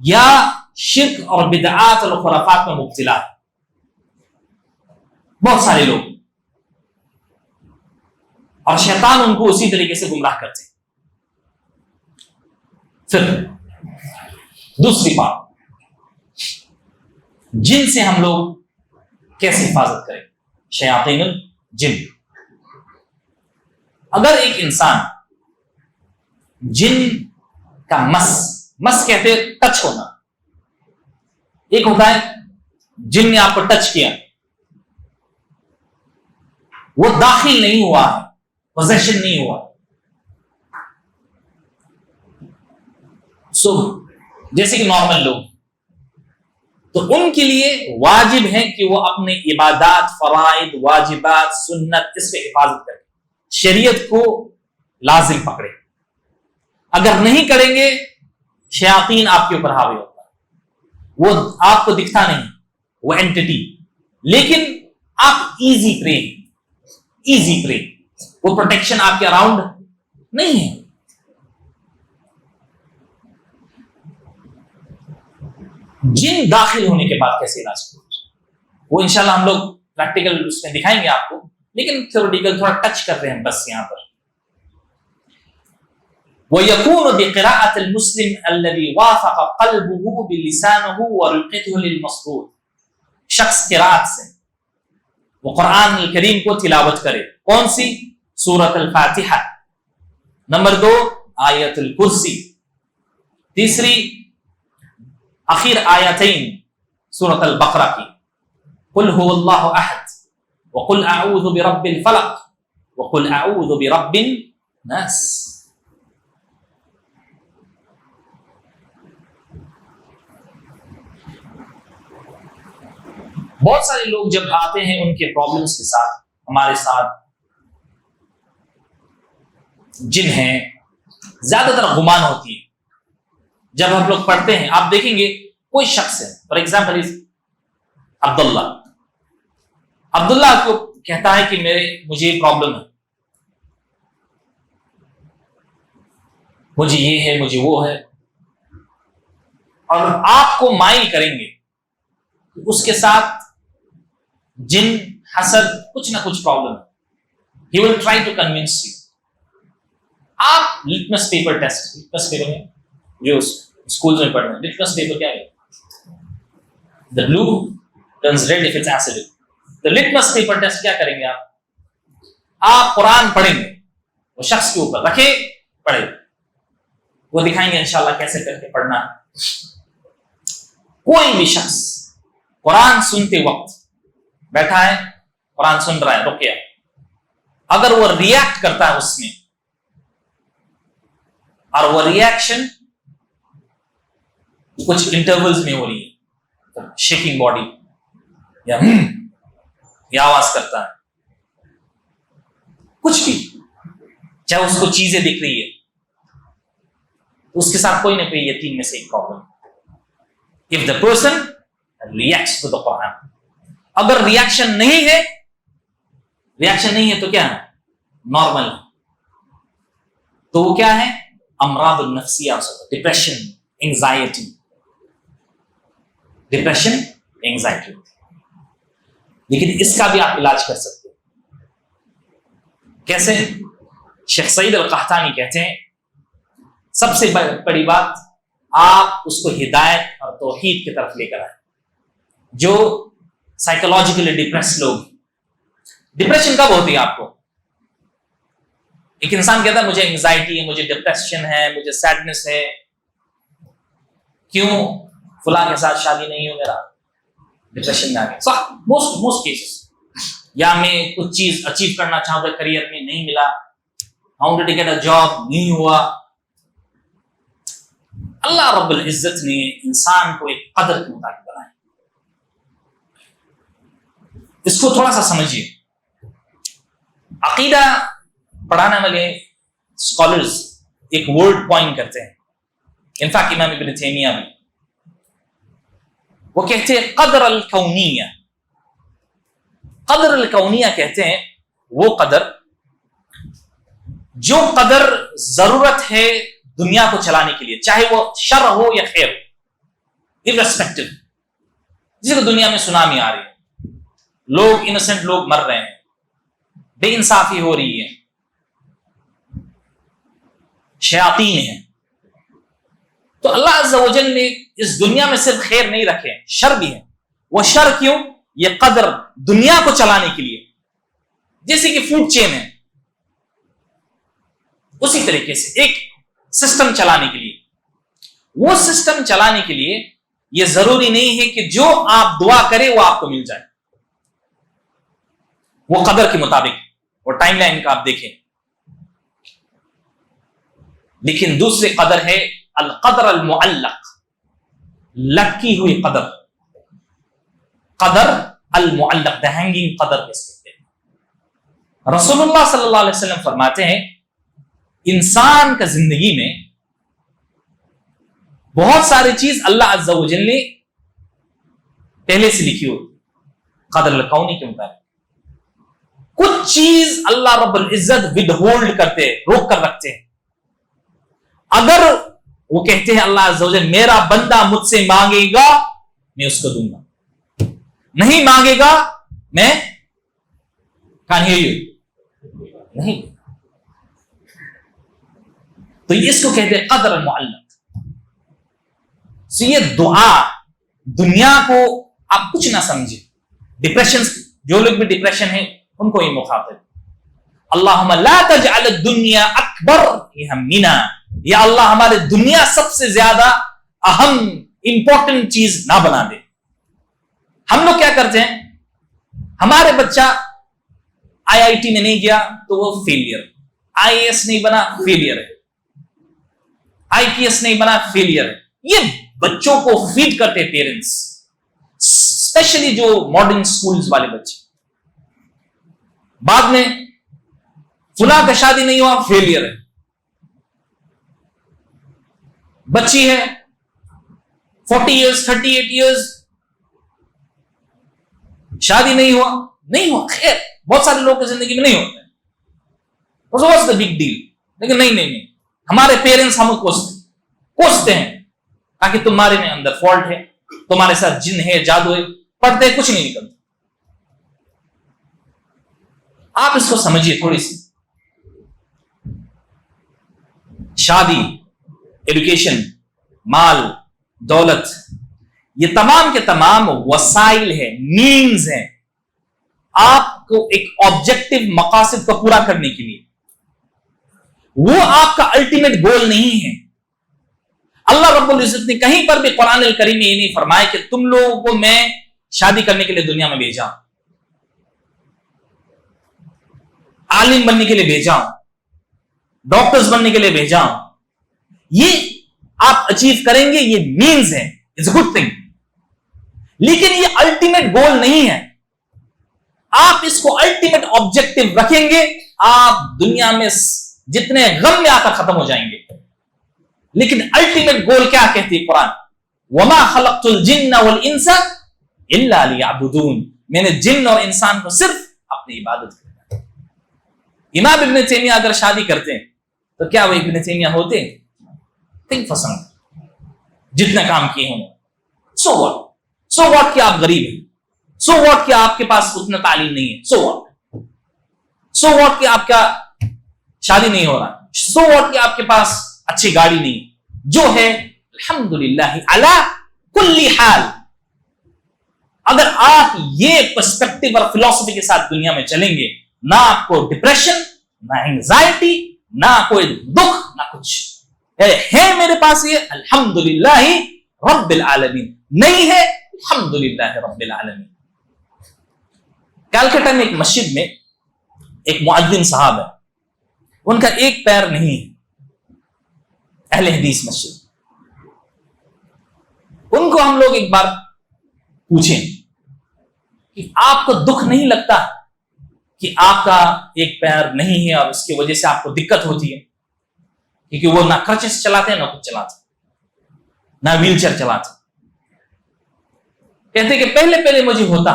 یا شرک اور بدعات اور خرافات میں مبتلا ہے. بہت سارے لوگ، اور شیطان ان کو اسی طریقے سے گمراہ کرتے ہیں. پھر دوسری بات، جن سے ہم لوگ کیسے حفاظت کریں؟ شیاطین الجن. اگر ایک انسان جن کا مس کہتے ٹچ ہونا، ایک ہوتا ہے جن نے آپ کو ٹچ کیا، وہ داخل نہیں ہوا ہے، پوزیشن نہیں ہوا. جیسے کہ نارمل لوگ، تو ان کے لیے واجب ہے کہ وہ اپنے عبادات، فرائض، واجبات، سنت، اس پہ حفاظت کریں، شریعت کو لازم پکڑے. اگر نہیں کریں گے شیاطین آپ کے اوپر حاوی ہوتا ہے. وہ آپ کو دکھتا نہیں، وہ اینٹی، لیکن آپ ایزی پرے، وہ پروٹیکشن آپ کے اراؤنڈ نہیں ہے. جن داخل ہونے کے بعد کیسے علاج کریں، وہ انشاءاللہ ہم لوگ پریکٹیکل اس میں دکھائیں گے آپ کو، لیکن تھیوریٹیکل تھوڑا ٹچ کر رہے ہیں بس یہاں پر. وَيَكُونُ بِقِرَاءَةِ الْمُسْلِمِ الَّذِي وَافَقَ قَلْبُهُ بِلِسَانِهِ وَرُقِّتُهُ لِلْمَسْرُورِ. شخص قراءت سے وہ قرآن الکریم کو تلاوت کرے. کون سی؟ سورۃ الفاتحہ. نمبر 2 آیت الکرسی. تیسری اخیر آیتین سورۃ البقرہ کی، قل هو اللہ احد وقل اعوذ برب الفلق وقل اعوذ برب الناس. بہت سارے لوگ جب آتے ہیں ان کے پرابلمس کے ساتھ، ہمارے ساتھ جن ہیں، زیادہ تر گمان ہوتی ہے. جب ہم لوگ پڑھتے ہیں، آپ دیکھیں گے کوئی شخص ہے، فار ایگزامپل عبداللہ کو کہتا ہے کہ مجھے پرابلم ہے، مجھے یہ ہے، مجھے وہ ہے، اور آپ کو مائل کریں گے اس کے ساتھ جن، حسد، کچھ نہ کچھ پرابلم ہے. He will try to convince you. آپ litmus paper test, litmus paper میں جو اسکول میں پڑھنا ہے، لٹمس پیپر کیا ہے؟ The blue turns red if it's acidic. The litmus paper test کیا کریں گے آپ قرآن پڑھیں گے، وہ شخص کے اوپر رکھے پڑھے، وہ دکھائیں گے انشاءاللہ کیسے کر کے پڑھنا ہے. کوئی بھی شخص قرآن سنتے وقت بیٹھا ہے، قرآن سن رہا ہے، رکیا، اگر وہ ریئیکٹ کرتا ہے اس میں، اور وہ ریئیکشن کچھ انٹرولز میں ہو رہی ہے، شیکنگ باڈی یا یہ آواز کرتا ہے، کچھ بھی، چاہے اس کو چیزیں دکھ رہی ہے، تو اس کے ساتھ کوئی نہ کوئی یہ تین میں سے ایک problem. If the person reacts to the Quran. اگر ریئیکشن نہیں ہے تو کیا ہے؟ نارمل. تو وہ کیا ہے؟ امراض النفسیہ، ڈپریشن، اینگزائٹی. لیکن اس کا بھی آپ علاج کر سکتے ہیں. کیسے؟ شیخ سعید القحطانی کہتے ہیں سب سے بڑی بات، آپ اس کو ہدایت اور توحید کی طرف لے کر آئے. جو سائیکولوجیکلی ڈپریس لوگ، ڈپریشن کب ہوتی ہے آپ کو؟ ایک انسان کہتا ہے مجھے انگزائٹی ہے، مجھے ڈپریشن ہے، مجھے سیڈنس ہے. کیوں؟ فلاں کے ساتھ شادی نہیں ہو، میرا ڈپریشن میں آ گیا. صح، موسٹ کیسز. یا میں کچھ چیز اچیو کرنا چاہوں گا، کریئر میں نہیں ملا، I wanted to get a job، نہیں ہوا. اللہ رب العزت نے انسان کو ایک قدر کے مطابق بنایا. اس کو تھوڑا سا سمجھیے. عقیدہ پڑھانے والے اسکالرز ایک ورڈ پوائنٹ کرتے ہیں، انفیکٹ امام ابن تیمیہ بھی، وہ کہتے ہیں قدر الکونیہ. قدر الکونیہ کہتے ہیں وہ قدر جو قدر ضرورت ہے دنیا کو چلانے کے لیے، چاہے وہ شر ہو یا خیر، irrespective. جس کو دنیا میں سونامی آ رہی ہے، لوگ انوسنٹ لوگ مر رہے ہیں، بے انصافی ہو رہی ہے، شیاطین ہیں، تو اللہ عز و جل نے اس دنیا میں صرف خیر نہیں رکھے، شر بھی ہے. وہ شر کیوں؟ یہ قدر دنیا کو چلانے کے لیے، جیسے کہ فوڈ چین ہے، اسی طریقے سے ایک سسٹم چلانے کے لیے. وہ سسٹم چلانے کے لیے یہ ضروری نہیں ہے کہ جو آپ دعا کریں وہ آپ کو مل جائے، وہ قدر کے مطابق، وہ ٹائم لائن کا آپ دیکھیں. لیکن دوسری قدر ہے القدر المعلق، لٹکی ہوئی قدر، قدر المعلق، the hanging قدر کہتے ہیں. رسول اللہ صلی اللہ علیہ وسلم فرماتے ہیں انسان کا زندگی میں بہت ساری چیز اللہ عز و جل نے پہلے سے لکھی ہوتی، قدر الکونی کے مطابق. کچھ چیز اللہ رب العزت ود ہولڈ کرتے، روک کر رکھتے ہیں. اگر وہ کہتے ہیں اللہ عز و جل میرا بندہ مجھ سے مانگے گا میں اس کو دوں گا، نہیں مانگے گا میں can't hear you نہیں. تو اس کو کہتے ہیں قدر المعلق. یہ دعا دنیا کو آپ کچھ نہ سمجھے. ڈپریشن، جو لوگ بھی ڈپریشن ہیں ان کو یہ مخاطب، اللہم لا تجعل الدنیا اکبر ہمنا، یا اللہ ہمارے دنیا سب سے زیادہ اہم امپورٹنٹ چیز نہ بنا دے. ہم لوگ کیا کرتے ہیں، ہمارے بچہ آئی آئی ٹی میں نہیں گیا تو وہ فیلئر، آئی اے ایس نہیں بنا فیلئر ہے، آئی پی ایس نہیں بنا فیلئر ہے. یہ بچوں کو فیڈ کرتے پیرنٹس، اسپیشلی جو ماڈرن سکولز والے بچے. بعد میں فلاں کا شادی نہیں ہوا فیلئر ہے، بچی ہے 40 ایئرز 38 ایئرز شادی نہیں ہوا خیر، بہت سارے لوگوں کی زندگی میں نہیں ہوتا ہے، واٹس دی بگ ڈیل. لیکن نہیں، ہمارے پیرنٹس ہم کوستے ہیں تاکہ تمہارے میں اندر فالٹ ہے، تمہارے ساتھ جن ہے، جادو ہے، پڑھتے کچھ نہیں نکلتا. آپ اس کو سمجھیے تھوڑی سی. شادی، ایڈوکیشن، مال، دولت، یہ تمام کے تمام وسائل ہیں، مینز ہیں آپ کو ایک آبجیکٹو مقاصد کو پورا کرنے کے لیے. وہ آپ کا الٹیمیٹ گول نہیں ہے. اللہ رب العزت نے کہیں پر بھی قرآن الکریم میں یہ نہیں فرمایا کہ تم لوگوں کو میں شادی کرنے کے لیے دنیا میں بھیجا ہوں، عالم بننے کے لیے بھیجا ہوں، ڈاکٹرز بننے کے لیے بھیجا ہوں. یہ آپ اچیو کریں گے، یہ مینز ہے، اٹس اے گڈ تھنگ، لیکن یہ الٹیمیٹ گول نہیں ہے. آپ اس کو الٹیمیٹ آبجیکٹو رکھیں گے، آپ دنیا میں جتنے غم میں آ کر ختم ہو جائیں گے. لیکن الٹیمیٹ گول کیا کہتی ہے قرآن؟ وما خلقت الجن والانس الا ليعبدون، میں نے جن اور انسان کو صرف اپنی عبادت کرنا. امام ابن تیمیہ اگر شادی کرتے ہیں تو کیا وہ ابن تیمیہ ہوتے؟ تھنک پسند جتنے کام کیے ہوں. سو واٹ کہ آپ غریب ہیں، سو واٹ کہ آپ کے پاس اتنا تعلیم نہیں ہے، سو واٹ کہ آپ کا شادی نہیں ہو رہا، سو واٹ کہ آپ کے پاس اچھی گاڑی نہیں، جو ہے الحمدللہ علی کل حال. اگر آپ یہ پرسپیکٹو اور فلسفی کے ساتھ دنیا میں چلیں گے، نہ آپ کو ڈپریشن، نہ اینگزائٹی، نہ کوئی دکھ، نہ کچھ ہے. میرے پاس یہ الحمدللہ رب العالمین، نہیں ہے الحمدللہ رب العالمین. کلکتہ میں ایک مسجد میں ایک مؤذن صاحب ہے، ان کا ایک پیر نہیں ہے، اہل حدیث مسجد. ان کو ہم لوگ ایک بار پوچھیں کہ آپ کو دکھ نہیں لگتا کہ آپ کا ایک پیر نہیں ہے اور اس کی وجہ سے آپ کو دقت ہوتی ہے؟ کیونکہ وہ نہ کرچز چلاتے ہیں، نہ کچھ چلاتے، نہ ویل چیئر چلاتے. کہتے کہ پہلے مجھے ہوتا،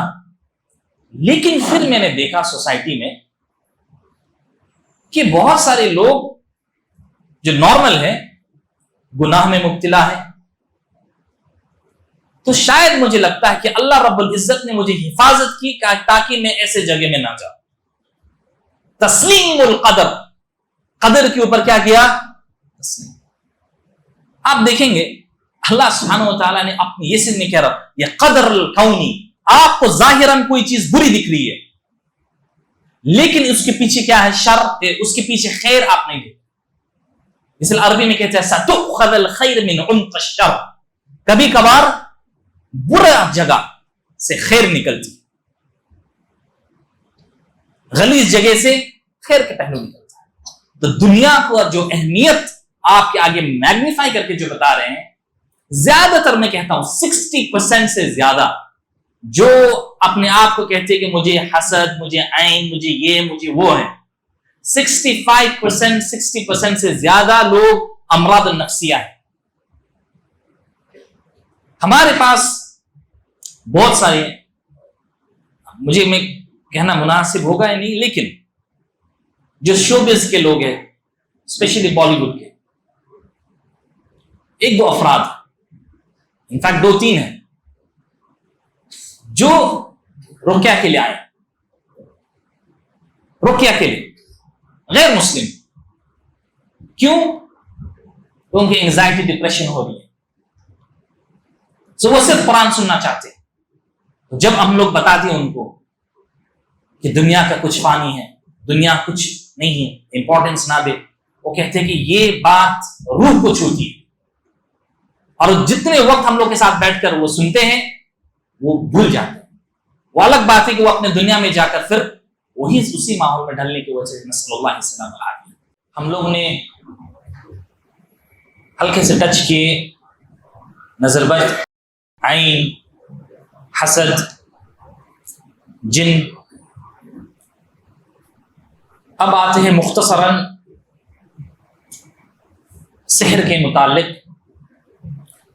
لیکن پھر میں نے دیکھا سوسائٹی میں کہ بہت سارے لوگ جو نارمل ہیں گناہ میں مبتلا ہے، تو شاید مجھے لگتا ہے کہ اللہ رب العزت نے مجھے حفاظت کی تاکہ میں ایسے جگہ میں نہ جاؤں۔ تسلیم القدر، قدر کے اوپر کیا کیا؟ تسلیم۔ آپ دیکھیں گے اللہ سبحانہ و تعالیٰ نے اپنی یہ سن میں کہہ رہا یہ قدر الکونی، آپ کو ظاہراً کوئی چیز بری دکھ رہی ہے لیکن اس کے پیچھے کیا ہے؟ شر، اس کے پیچھے خیر آپ نہیں دیکھتے۔ اس لیے عربی میں کہتے ہیں سَتُؤْخَذَ الْخَيْرُ مِنْ عُمْقِ الشَّرِّ، کبھی کبھار برا جگہ سے خیر نکلتی، غلیظ جگہ سے خیر کے پہلو نکلتا ہے۔ تو دنیا کو جو اہمیت آپ کے آگے میگنیفائی کر کے جو بتا رہے ہیں، زیادہ تر میں کہتا ہوں 60% سے زیادہ جو اپنے آپ کو کہتے ہیں کہ مجھے حسد، مجھے عین، مجھے یہ، مجھے وہ ہے، 60% سے زیادہ لوگ امراض النفسیہ ہیں۔ ہمارے پاس بہت سارے، مجھے میں کہنا مناسب ہوگا یا نہیں، لیکن جو شوبز کے لوگ ہیں اسپیشلی بالی ووڈ کے، ایک دو افراد، انفیکٹ 2-3 ہیں جو رقیہ کے لیے آئے، رقیہ کے لیے غیر مسلم، کیوں؟ ان کی انگزائٹی ڈپریشن ہو رہی ہے، وہ صرف قرآن سننا چاہتے ہیں۔ تو جب ہم لوگ بتاتے ہیں ان کو کہ دنیا کا کچھ فانی ہے، دنیا کچھ نہیں ہے، امپورٹنس نہ دے، وہ کہتے ہیں کہ یہ بات روح کو چھوتی ہے، اور جتنے وقت ہم لوگ کے ساتھ بیٹھ کر وہ سنتے ہیں وہ بھول جاتے ہیں۔ وہ الگ بات ہے کہ وہ اپنے دنیا میں جا کر پھر وہی اسی ماحول میں ڈھلنے کی وجہ سے نسل اللہ السلام علیہ۔ ہم لوگ نے ہلکے سے ٹچ کیے نظر بد، عین، حسد، جن۔ اب آتے ہیں مختصراً سحر کے متعلق۔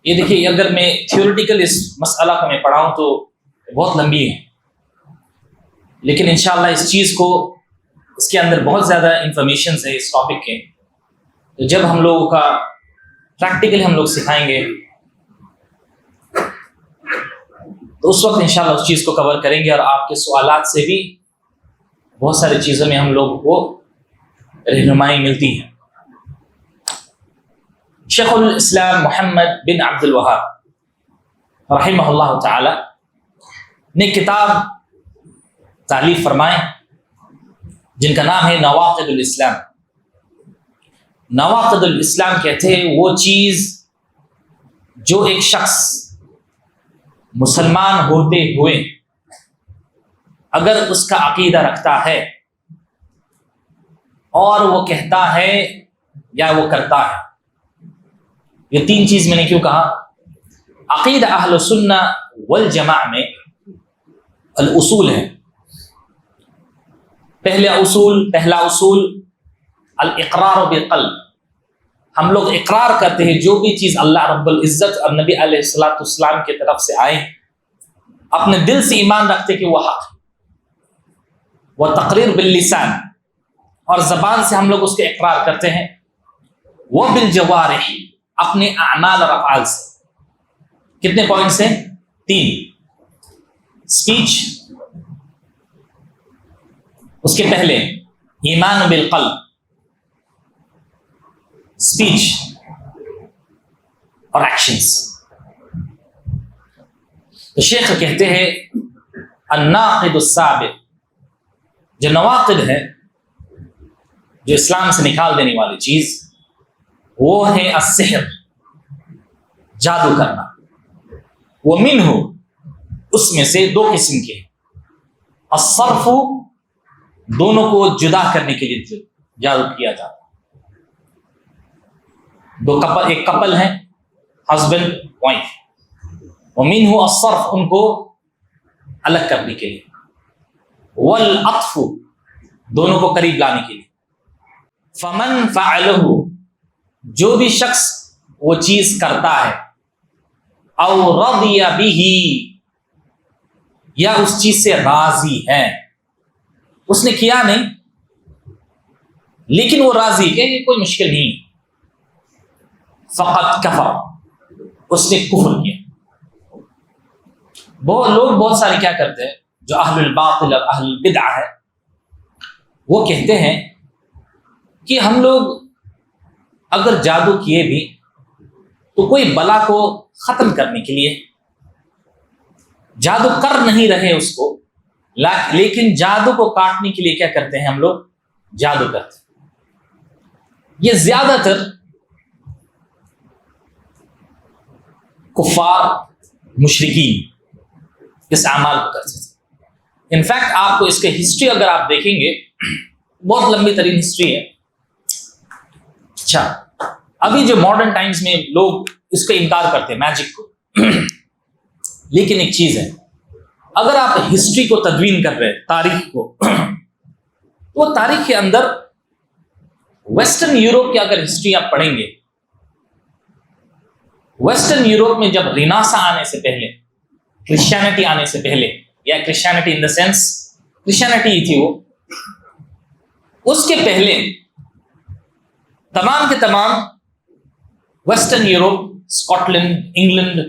یہ دیکھیے، اگر میں تھیوریٹیکل اس مسئلہ کو میں پڑھاؤں تو بہت لمبی ہے، لیکن انشاءاللہ اس چیز کو، اس کے اندر بہت زیادہ انفارمیشنز ہے اس ٹاپک کے، تو جب ہم لوگوں کا پریکٹیکل ہم لوگ سکھائیں گے تو اس وقت انشاءاللہ اس چیز کو کور کریں گے، اور آپ کے سوالات سے بھی بہت ساری چیزوں میں ہم لوگوں کو رہنمائی ملتی ہے۔ شیخ الاسلام محمد بن عبد الوہاب رحمہ اللہ تعالی نے کتاب تالیف فرمائے جن کا نام ہے نواقض الاسلام۔ نواقض الاسلام کہتے ہیں وہ چیز جو ایک شخص مسلمان ہوتے ہوئے اگر اس کا عقیدہ رکھتا ہے اور وہ کہتا ہے یا وہ کرتا ہے۔ یہ 3 چیز میں نے کیوں کہا؟ عقیدہ اہل سنہ والجماع میں الاصول ہے۔ پہلا اصول الاقرار بالقلب، ہم لوگ اقرار کرتے ہیں جو بھی چیز اللہ رب العزت اور نبی علیہ الصلوۃ والسلام کی طرف سے آئے، اپنے دل سے ایمان رکھتے کہ وہ حق ہے۔ وہ تقریر باللسان، اور زبان سے ہم لوگ اس کے اقرار کرتے ہیں۔ وہ بالجوارح، اپنے اعمال اور افعال سے۔ کتنے پوائنٹس ہیں؟ 3۔ اسپیچ، اس کے پہلے ایمان بالقلب، اسپیچ اور ایکشنز۔ تو شیخ کہتے ہیں الناقض السابق، جو نواقض ہے، جو اسلام سے نکال دینے والی چیز، وہ ہے السحر، جادو کرنا۔ وہ منہ، اس میں سے 2 قسم کے، الصرف، دونوں کو جدا کرنے کے لیے جادو کیا جاتا ہے۔ 2 کپل، ایک کپل ہے، ہسبینڈ وائف، ومنہ الصرف، ان کو الگ کرنے کے لیے، والعطف، دونوں کو قریب لانے کے لیے۔ فمن فعلہ، جو بھی شخص وہ چیز کرتا ہے، او رضی بہ، یا اس چیز سے راضی ہے، اس نے کیا نہیں، لیکن وہ راضی کہ یہ کوئی مشکل نہیں. فقط کفر, اس نے کفر کیا. بہت سارے کیا کرتے ہیں جو اہل الباطل اور اہل البدع ہے, وہ کہتے ہیں کہ ہم لوگ اگر جادو کیے بھی تو کوئی بلا کو ختم کرنے کے لیے جادو کر نہیں رہے اس کو, لیکن جادو کو کاٹنے کے لیے کیا کرتے ہیں ہم لوگ, جادو کرتے ہیں. یہ زیادہ تر کفار مشرکین اس اعمال کو کرتے تھے. انفیکٹ آپ کو اس کے ہسٹری اگر آپ دیکھیں گے, بہت لمبی ترین ہسٹری ہے. اچھا, ابھی جو ماڈرن ٹائمز میں لوگ اس کا انکار کرتے ہیں میجک کو, لیکن ایک چیز ہے, اگر آپ ہسٹری کو تدوین کر رہے ہیں, تاریخ کو, تو وہ تاریخ کے اندر ویسٹرن یورپ کی اگر ہسٹری آپ پڑھیں گے, ویسٹرن یورپ میں جب ریناسا آنے سے پہلے, کرسچینٹی آنے سے پہلے, یا Christianity in the sense Christianity ہی تھی وہ, اس کے پہلے تمام کے تمام western Europe, Scotland, England,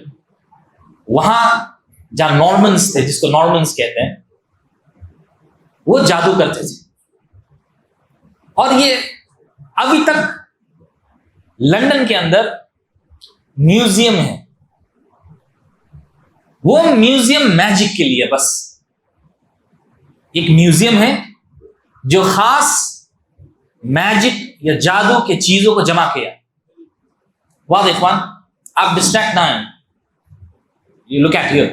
وہاں جہاں نارمنز تھے, جس کو نارمنز کہتے ہیں, وہ جادو کرتے تھے. اور یہ ابھی تک لندن کے اندر میوزیم ہے, وہ میوزیم میجک کے لیے, بس ایک میوزیم ہے جو خاص میجک یا جادو کے چیزوں کو جمع کیا. واضح اخوان, آپ ڈسٹریکٹ نہ ہیں, یو لک ایٹ ہیئر.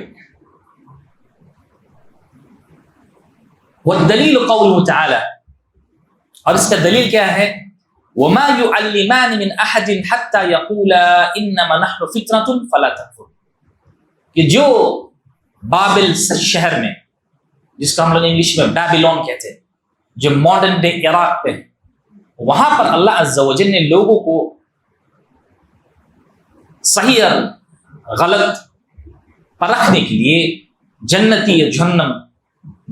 والدلیل قوله تعالی, اور اس کا دلیل کیا ہے, وما يعلمان من احد حتى يقولا انما نحن فتنة فلا تكفر. کہ جو بابل شہر میں, جس کو ہم لوگ انگلش میں بیبیلون کہتے ہیں, جو ماڈرن ڈے عراق پہ, وہاں پر اللہ عز و جل نے لوگوں کو صحیح اور غلط پرکھنے کے لیے, جنتی یا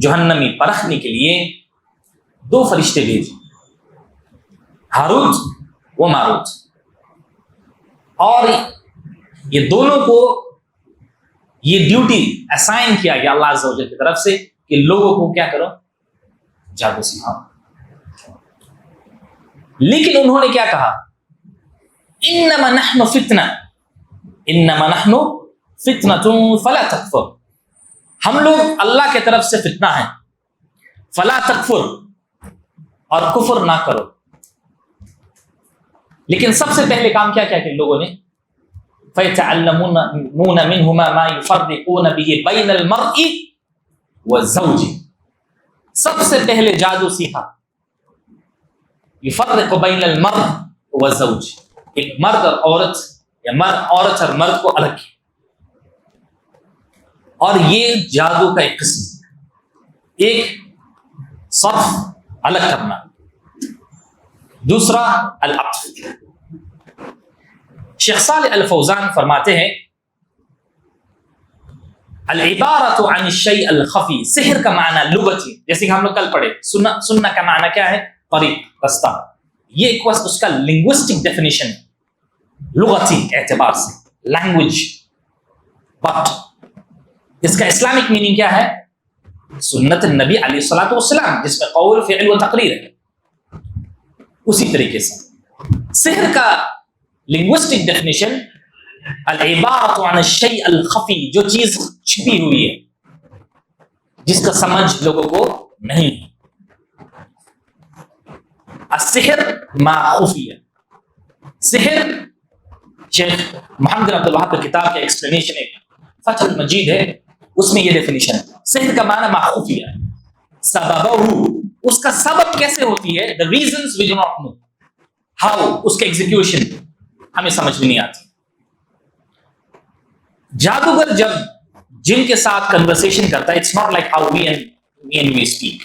جہنمی پرکھنے کے لیے دو فرشتے بھیجے, ہاروت و ماروت. اور یہ دونوں کو یہ ڈیوٹی اسائن کیا گیا اللہ عز و جل کی طرف سے کہ لوگوں کو کیا کرو, جادو سکھاؤ. لیکن انہوں نے کیا کہا, انما نحن فتنہ, انما نحن فتنة فلا تکفر, ہم لوگ اللہ کی طرف سے فتنہ ہیں, فلا تکفر, اور کفر نہ کرو. لیکن سب سے پہلے کام کیا کیا کہ لوگوں نے, فَيَتَعَلَّمُونَ مِنْهُمَا مَا يُفَرِّقُونَ بِهِ بَيْنَ الْمَرْءِ وَالزَّوْجِ. سب سے پہلے جادو سیکھا, يُفَرِّقُ بَيْنَ الْمَرْءِ وَالزَّوْجِ, ایک مرد اور عورت, یا عورت اور مرد کو الگ کیا. اور یہ جادو کا ایک قسم, ایک صرف الگ کرنا, دوسرا العطف. شیخ صالح الفوزان فرماتے ہیں, العبارۃ عن الشیء الخفی, سحر کا معنی لغتی, جیسے کہ ہم لوگ کل پڑھے, سننا کا معنی کیا ہے, طریق, رستہ. یہ ایک اس کا لنگوسٹک ڈیفینیشن ہے, لغتی اعتبار سے, لینگویج. بٹ اس کا اسلامک میننگ کیا ہے, سنت النبی علیہ الصلوۃ والسلام, جس میں قول, فعل و تقریر ہے. اسی طریقے سے سحر کا لنگوسٹک ڈیفینیشن, العبارۃ عن الشیء الخفی, جو چیز چھپی ہوئی ہے, جس کا سمجھ لوگوں کو نہیں ہے. السحر ما خفی, سحر شیخ محمد بن عبد الوہاب کی کتاب کے ایکسپلینیشن ہے, فتح المجید ہے, اس میں یہ ڈیفینیشن ہے. سحر کا معنی ما خفی ہے, سببہ, اس کا سبب کیسے ہوتی ہے, the reasons we do not know, how, اس کا ایگزیکیوشن ہمیں سمجھ میں نہیں آتی. جادوگر جب جن کے ساتھ کنورسیشن کرتا ہے, it's not like how we and we speak,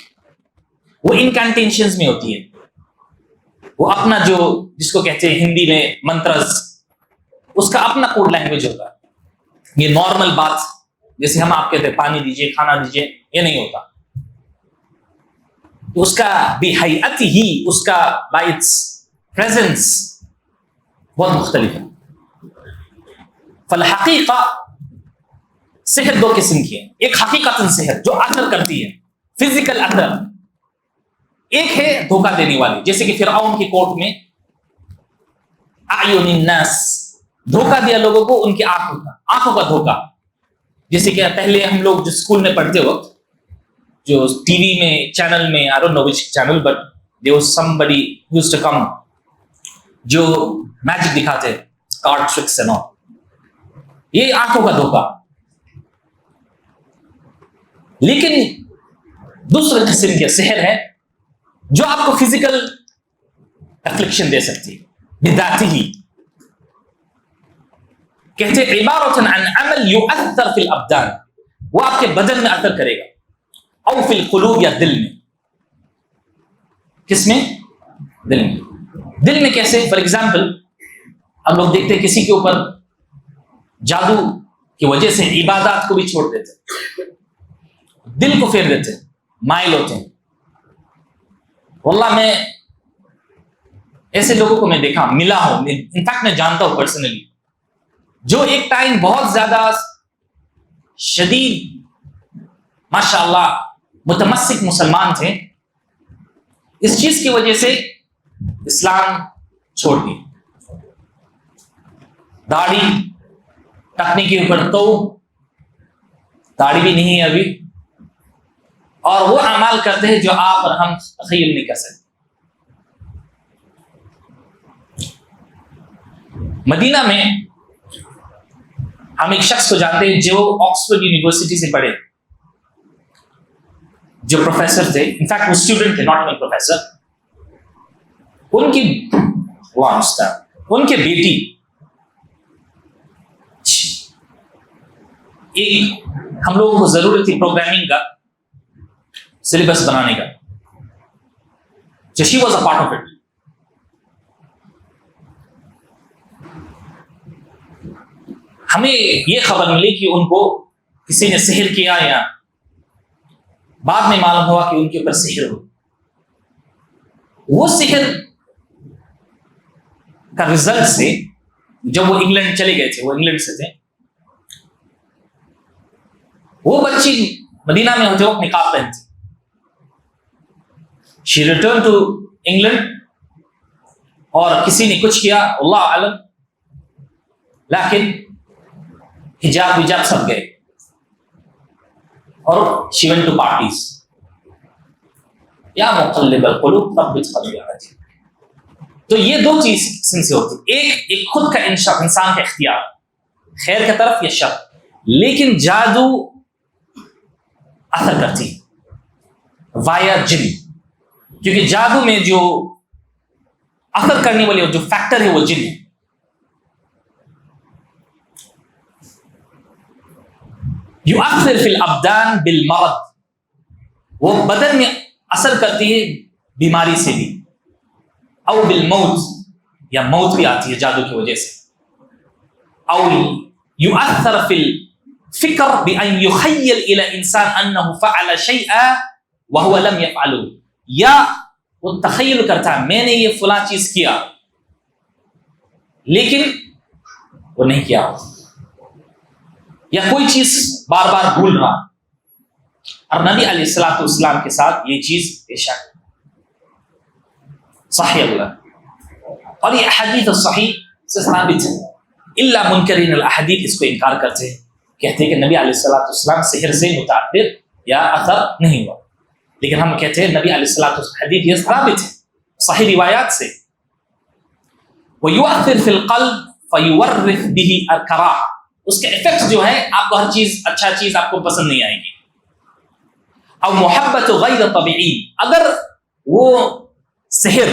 وہ انکانٹیشنز میں ہوتی ہے. وہ اپنا جو, جس کو کہتے ہیں ہندی میں منترز, اس کا اپنا کوڈ لینگویج ہوتا ہے. یہ نارمل بات جیسے ہم آپ کہتے ہیں پانی دیجئے, کھانا دیجئے, یہ نہیں ہوتا. اس کا بحیات ہی، اس کا بائی اٹس پریزنس بہت مختلف ہے. فالحقیقہ سحر دو قسم کی ہے. ایک حقیقتاً سحر جو اثر کرتی ہے، فزیکل اثر. ایک ہے دھوکہ دینے والی، جیسے کہ فرعون کی کورٹ میں اعین الناس، دھوکہ دیا لوگوں کو ان کی آنکھوں کا دھوکہ. جیسے کہ پہلے ہم لوگ جو اسکول میں پڑھتے وقت جو ٹی وی میں چینل میں I don't know which channel but there was somebody used to come جو میجک دکھاتے کارڈ ٹرکس اینڈ آل، یہ آنکھوں کا دھوکہ. لیکن دوسرے قسم کے سحر ہے جو آپ کو فزیکل افلکشن دے سکتی ہے بذاتی ہی. کہتے عبارت عن عمل یؤثر فی الابدان، وہ آپ کے بدن میں اثر کرے گا، او فی القلوب، یا دل میں. کس میں؟ دل میں. دل میں کیسے؟ فار ایگزامپل ہم لوگ دیکھتے ہیں کسی کے اوپر جادو کی وجہ سے عبادات کو بھی چھوڑ دیتے، دل کو پھیر دیتے، مائل ہوتے ہیں. واللہ میں ایسے لوگوں کو میں دیکھا، ملا ہوں، انفیکٹ میں جانتا ہوں پرسنلی، جو ایک ٹائم بہت زیادہ شدید ماشاء اللہ متمسک مسلمان تھے، اس چیز کی وجہ سے اسلام چھوڑ دی. داڑھی ٹکنے کے اوپر تو داڑھی بھی نہیں ہے ابھی، اور وہ اعمال کرتے ہیں جو آپ اور ہم تخیل نہیں کر سکتے. مدینہ میں ہم ایک شخص کو جانتے ہیں جو آکسفورڈ یونیورسٹی سے پڑھے، جو پروفیسر تھے، انفیکٹ وہ اسٹوڈنٹ تھے، ناٹ ایون پروفیسر. ان کے بیٹی ایک ہم لوگوں کو ضرورت تھی پروگرامنگ کا سلیبس بنانے کا، so she was a part of it. ہمیں یہ خبر ملی کہ ان کو کسی نے سحر کیا، یا بعد میں معلوم ہوا کہ ان کے اوپر سحر ہو. وہ سحر کا رزلٹ سے جب وہ انگلینڈ چلے گئے تھے، وہ انگلینڈ سے تھے، وہ بچی مدینہ میں ہوتے وقت نقاب پہنتی. She returned to England اور کسی نے کچھ کیا اللہ علم، لیکن حجاب سب گئے اور she went to parties. یا مقلب القلوب ثبت قلبی علی دینک. تو یہ دو چیز سے ہوتی، ایک خود کا انسان کا اختیار خیر کی طرف یا شر. لیکن جادو اثر کرتی وایا جن، کیونکہ جادو میں جو اثر کرنے والی جو فیکٹر ہے وہ جن ہے. یؤثر فی الابدان بالمرض، وہ بدن میں اثر کرتی ہے بیماری سے بھی، او بالموت، یا موت بھی آتی ہے جادو کی وجہ سے. او یؤثر فی الفکر بان یخیل الی انسان انه فعل شیئا وهو لم يفعله، یا وہ تخیل کرتا ہے میں نے یہ فلاں چیز کیا لیکن وہ نہیں کیا، یا کوئی چیز بار بار بھول رہا. اور نبی علیہ الصلوۃ والسلام کے ساتھ یہ چیز پیش آئی صحیح اللہ، اور یہ احادیث صحیح سے ثابت ہے. الا منکرین الاحادیث اس کو انکار کرتے ہیں، کہتے ہیں کہ نبی علیہ الصلوۃ والسلام سحر سے متاثر یا اثر نہیں ہوا. لیکن ہم کہتے ہیں نبی علیہ الصلوۃ والسلام حدیث یہ ثابت ہے صحیح روایات سے. وَيُؤَثِّرْ فِي الْقَلْبِ فَيُوَرِّثْ بِهِ الْكَرَاهَةَ، اس کا ایفیکٹ جو ہے آپ کو ہر چیز اچھا چیز آپ کو پسند نہیں آئے گی. او محبت غیر طبیعی، اگر وہ سحر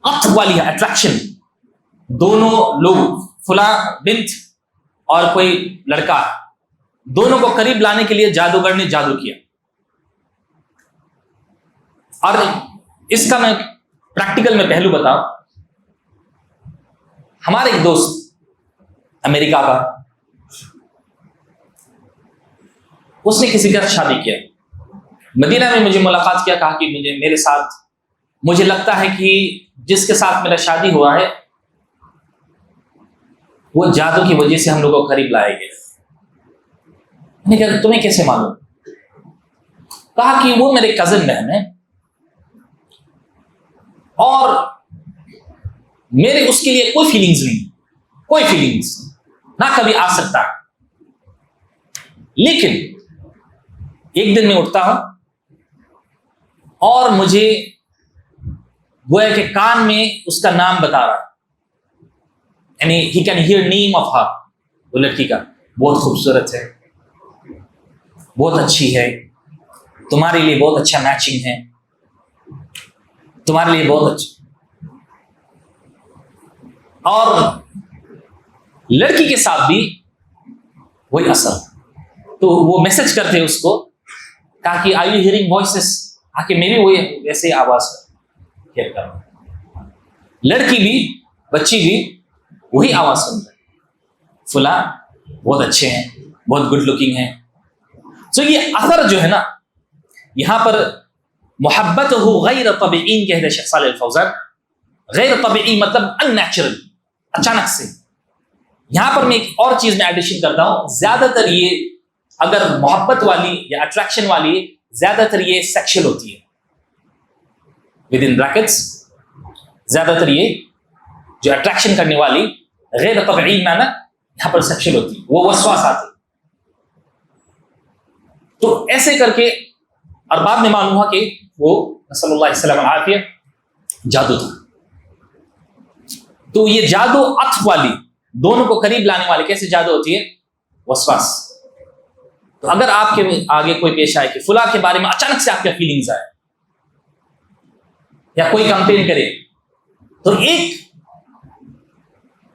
عطف والی ہے، اٹریکشن، دونوں لوگ فلاں بنت اور کوئی لڑکا، دونوں کو قریب لانے کے لیے جادوگر نے جادو کیا. اور اس کا میں پریکٹیکل میں پہلو بتاؤں. ہمارے ایک دوست امریکہ کا، اس نے کسی کا شادی کیا، مدینہ میں مجھے ملاقات کیا، کہا کہ میرے ساتھ مجھے لگتا ہے کہ جس کے ساتھ میرا شادی ہوا ہے وہ جادو کی وجہ سے ہم لوگوں کو قریب لائے گئے۔ میں نے کہا تمہیں کیسے معلوم؟ کہا کہ وہ میرے کزن بہن ہے اور میرے اس کے لیے کوئی فیلنگز نہیں، کوئی فیلنگز نہ کبھی آ سکتا، لیکن ایک دن میں اٹھتا ہوں اور مجھے گویا کہ کان میں اس کا نام بتا رہا، یعنی he can hear name of her, وہ لڑکی کا، بہت خوبصورت ہے، بہت اچھی ہے، تمہارے لیے بہت اچھا میچنگ ہے، تمہارے لیے بہت اچھا۔ اور لڑکی کے ساتھ بھی وہی اثر، تو وہ میسج کرتے اس کو، کہا کہ آر یو ہیئرنگ وائسز، کہا کہ میں بھی وہی ویسے آواز ہیئر کر رہا ہوں، لڑکی بھی بچی بھی وہی آواز سن رہے، فلاں بہت اچھے ہیں، بہت گڈ لکنگ ہیں۔ تو یہ اثر جو ہے نا، یہاں پر محبت ہو غیر طبعین کہتے شیخ صالح الفوزان، غیر طبعی مطلب ان نیچرل، اچانک سے۔ یہاں پر میں ایک اور چیز میں ایڈیشن کرتا ہوں، زیادہ تر یہ اگر محبت والی یا اٹریکشن والی، زیادہ تر یہ سیکشل ہوتی ہے، ود ان بریکٹس، زیادہ تر یہ جو اٹریکشن کرنے والی غیر طبعی معنی یہاں پر سیکشل ہوتی ہے، وہ وسواس آتے۔ تو ایسے کر کے، اور بعد میں معلوم ہوا کہ وہ نسأل اللہ السلامۃ والعافیہ جادو تھا۔ تو یہ جادو عطف والی، دونوں کو قریب لانے والی کیسے جادو ہوتی ہے؟ وسواس۔ تو اگر آپ کے آگے کوئی پیش آئے کہ فلاں کے بارے میں اچانک سے آپ کے فیلنگز آئے یا کوئی کمپلین کرے، تو ایک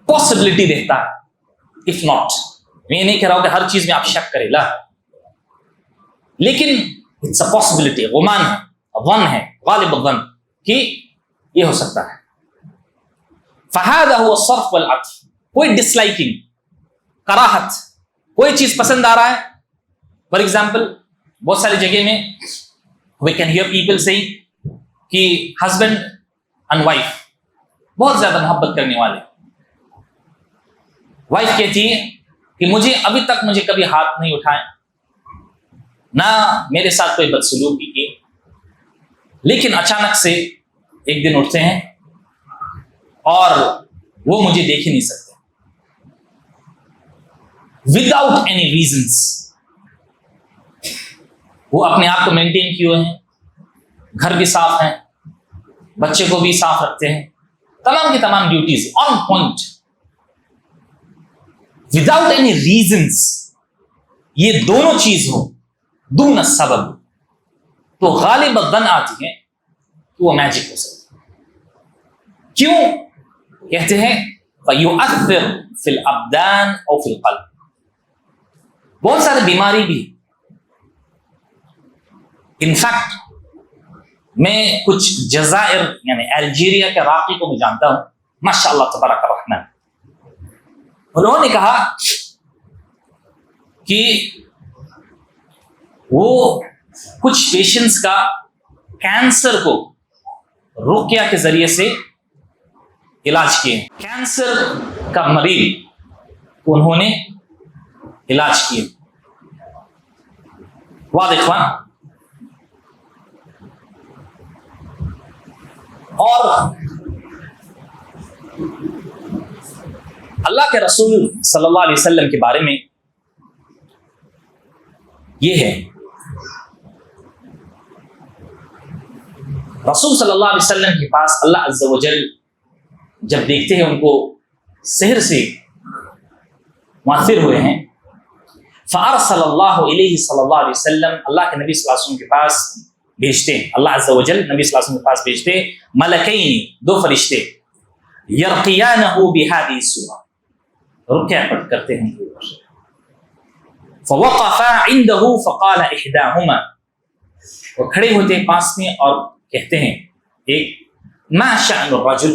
پاسبلٹی دیکھتا ہے، اف ناٹ، میں یہ نہیں کہہ رہا ہوں کہ ہر چیز میں آپ شک کرے، لا، لیکن اٹس اے پاسبلٹی، غمان ہے، ظن ہے، غالب الظن کہ یہ ہو سکتا ہے۔ فہذا هو الصرف والعطف، کوئی ڈس لائکنگ، کراہت، کوئی چیز پسند آ رہا ہے، فار ایگزامپل بہت ساری جگہ میں وی کین ہیئر پیپل سے کہ ہسبینڈ اینڈ وائف بہت زیادہ محبت کرنے والے، وائف کہتی ہے کہ مجھے ابھی تک مجھے کبھی ہاتھ نہیں اٹھائے، نہ میرے ساتھ کوئی بدسلوکی کی، لیکن اچانک سے ایک دن اٹھتے ہیں اور وہ مجھے دیکھ ہی نہیں سکتے، وداؤٹ اینی ریزنس۔ وہ اپنے آپ کو مینٹین کیے ہیں، گھر بھی صاف ہیں، بچے کو بھی صاف رکھتے ہیں، تمام کی تمام duties on point, without any reasons. یہ دونوں چیز ہو دون السبب، تو غالب الظن آتی ہے کہ وہ میجک ہو سکتا ہے۔ کیوں کہتے ہیں فَيُؤَثِّرُ فِي الْأَبْدَانِ أَوْ فِي الْقَلْبِ، بہت سارے بیماری بھی، انفیکٹ میں کچھ جزائر یعنی الجیریا کے راقی کو میں جانتا ہوں، ماشاء اللہ تبارک الرحمن، انہوں نے کہا کہ وہ کچھ پیشنٹس کا کینسر کو رقیہ کے ذریعے سے علاج کیے، کینسر کا مریض انہوں نے علاج کیے۔ واضح اخوان، اور اللہ کے رسول صلی اللہ علیہ وسلم کے بارے میں یہ ہے، رسول صلی اللہ علیہ وسلم کے پاس اللہ عز و جل جب دیکھتے ہیں ان کو سحر سے مؤثر ہوئے ہیں، فارسل اللہ علیہ صلی اللہ علیہ وسلم، اللہ کے نبی صلی اللہ علیہ وسلم کے پاس بھیجتے ہیں، اللہ عز و جل نبی صلی اللہ علیہ وسلم کے پاس بھیجتے ملکین، دو فرشتے، یرقیانہ بہذه السورہ، رقیہ پڑھ کرتے ہیں، فوقفا عنده فقال احداهما، وہ کھڑے ہوتے پاس میں اور کہتے ہیں ایک، ما شأن الرجل،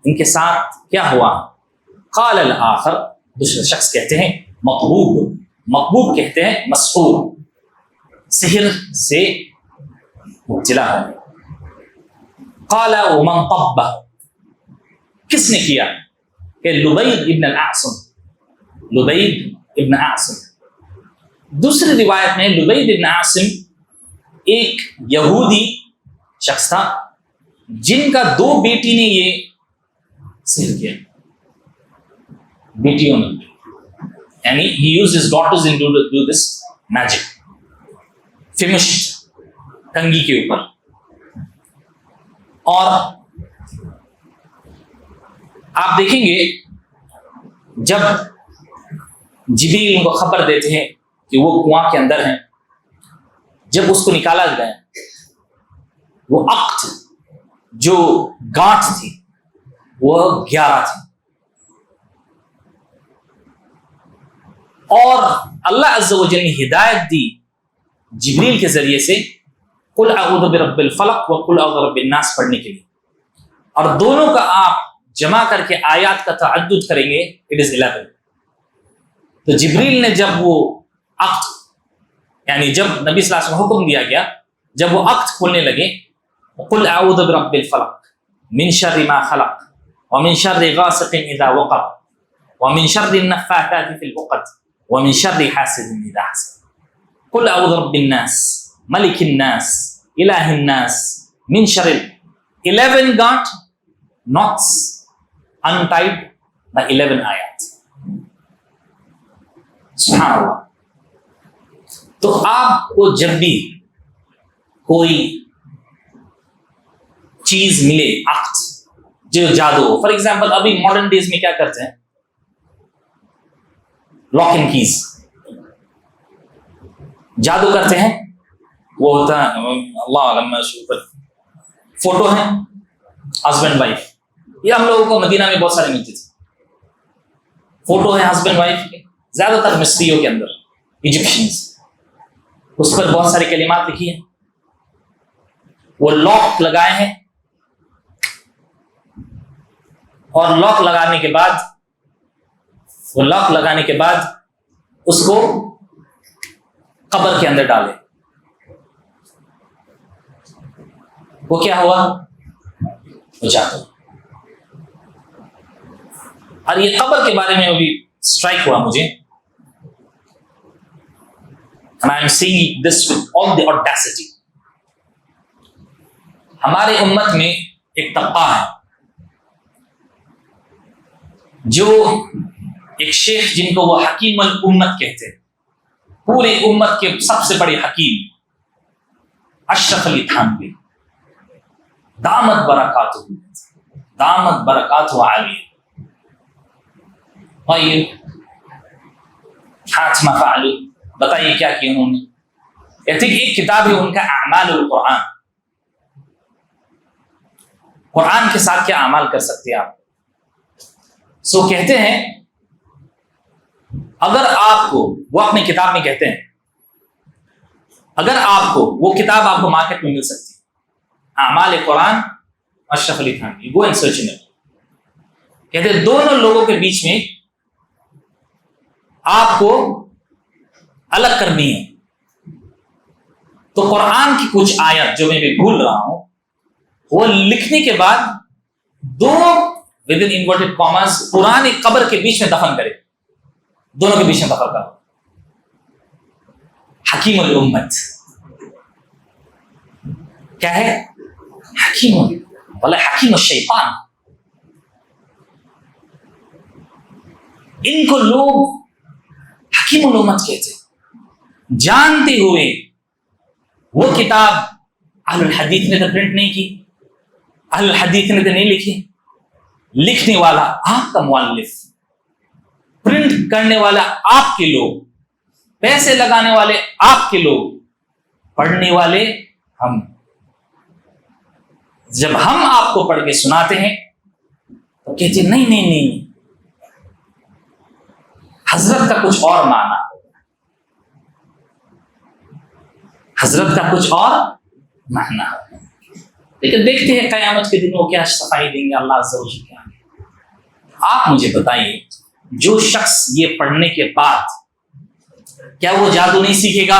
ان کے ساتھ کیا ہوا؟ قال الاخر، دوسرا شخص کہتے ہیں مقبوب، مقبوب کہتے ہیں مسحور، سحر سے مبتلا ہے. قال ومن طبہ، کس نے کیا؟ کہ لبید ابن الاعصم، لبید ابن اعصم. دوسری روایت میں لبید ابن اعصم ایک یہودی شخص تھا جن کا 2 بیٹی نے یہ سحر کیا، بیٹیوں نے، یعنی he used his daughters in to do this magic. finished کنگھی کے اوپر. اور آپ دیکھیں گے جب جبریل ان کو خبر دیتے ہیں کہ وہ کنواں کے اندر ہیں، جب اس کو نکالا گیا وہ عقد جو گانٹھ تھی وہ 11 تھی. اور اللہ عز و جل نے ہدایت دی جبریل کے ذریعے سے قل اعوذ برب الفلق و قل اعوذ برب الناس پڑھنے کے لیے. اور دونوں کا آپ جمع کر کے آیات کا تعدد کریں گے اٹ از 11. تو جبریل نے جب وہ عقد، یعنی جب نبی صلی اللہ علیہ وسلم حکم دیا گیا، جب وہ عقد کھولنے لگے، قل اعوذ برب الفلق من شر ما خلق ومن شر غاسق اذا وقب ومن شر النفاثات في العقد ومن شر حاسد اذا حسد. قل اعوذ برب الناس ملک الناس الہ الناس من شر 11 گانٹھ knots untied by 11 آیات. سبحان اللہ. تو آپ کو جب بھی کوئی چیز ملے عقد جو جادو، فار ایگزامپل ابھی ماڈرن ڈیز میں کیا کرتے ہیں، لاک اینڈ کیز جادو کرتے ہیں. وہ ہوتا ہے اللہ علم فوٹو ہے ہسبینڈ وائف، یہ ہم لوگوں کو مدینہ میں بہت سارے ملتے تھے. فوٹو ہے ہسبینڈ وائف کے، زیادہ تر مصریوں کے اندر، ایجپشنز، اس پر بہت سارے کلمات لکھی ہیں. وہ لاک لگائے ہیں اور لاک لگانے کے بعد اس کو قبر کے اندر ڈالے. وہ کیا ہوا؟ وہ جادو. اور یہ قبر کے بارے میں ابھی اسٹرائک ہوا مجھے، and I am seeing this with all the audacity. ہمارے امت میں ایک طبقہ ہے جو ایک شیخ جن کو وہ حکیم الامت کہتے ہیں، پوری امت کے سب سے بڑے حکیم اشرف علی تھانوی دامت برکاتہ عالیہ. حاتمہ فعلوا، بتائیے کیا کیا انہوں نے. کہتے کہ ایک کتاب ہے ان کا اعمال القرآن، قرآن کے ساتھ کیا اعمال کر سکتے ہیں آپ. سو کہتے ہیں اگر آپ کو، وہ اپنی کتاب میں کہتے ہیں اگر آپ کو وہ کتاب آپ کو مارکیٹ میں مل سکتی، اعمال قرآن Ashraf Ali Thanvi, go and search it. کہتے ہیں دونوں لوگوں کے بیچ میں آپ کو الگ کرنی ہے. تو قرآن کی کچھ آیت جو میں بھی بھول رہا ہوں، وہ لکھنے کے بعد 2 ود ان انورٹڈ کاماز پرانی قبر کے بیچ میں دفن کرے، دونوں کے بیچ میں دفن کرو. حکیم الامت کیا ہے؟ حکیم بولے حکیم الشیطان. ان کو لوگ حکیم الامت کہتے ہیں، جانتے ہوئے وہ کتاب اہل الحدیث نے تو پرنٹ نہیں کی، اہل الحدیث نے تو نہیں لکھی. لکھنے والا آپ کا مؤلف، پرنٹ کرنے والا آپ کے لوگ، پیسے لگانے والے آپ کے لوگ، پڑھنے والے ہم. جب ہم آپ کو پڑھ کے سناتے ہیں تو کہتے نہیں نہیں نہیں، حضرت کا کچھ اور معنی، حضرت کا کچھ اور معنی. لیکن دیکھتے ہیں قیامت کے دن وہ کیا صفائی دیں گے اللہ عز و جل کے آگے. آپ مجھے بتائیے جو شخص یہ پڑھنے کے بعد کیا وہ جادو نہیں سیکھے گا؟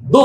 2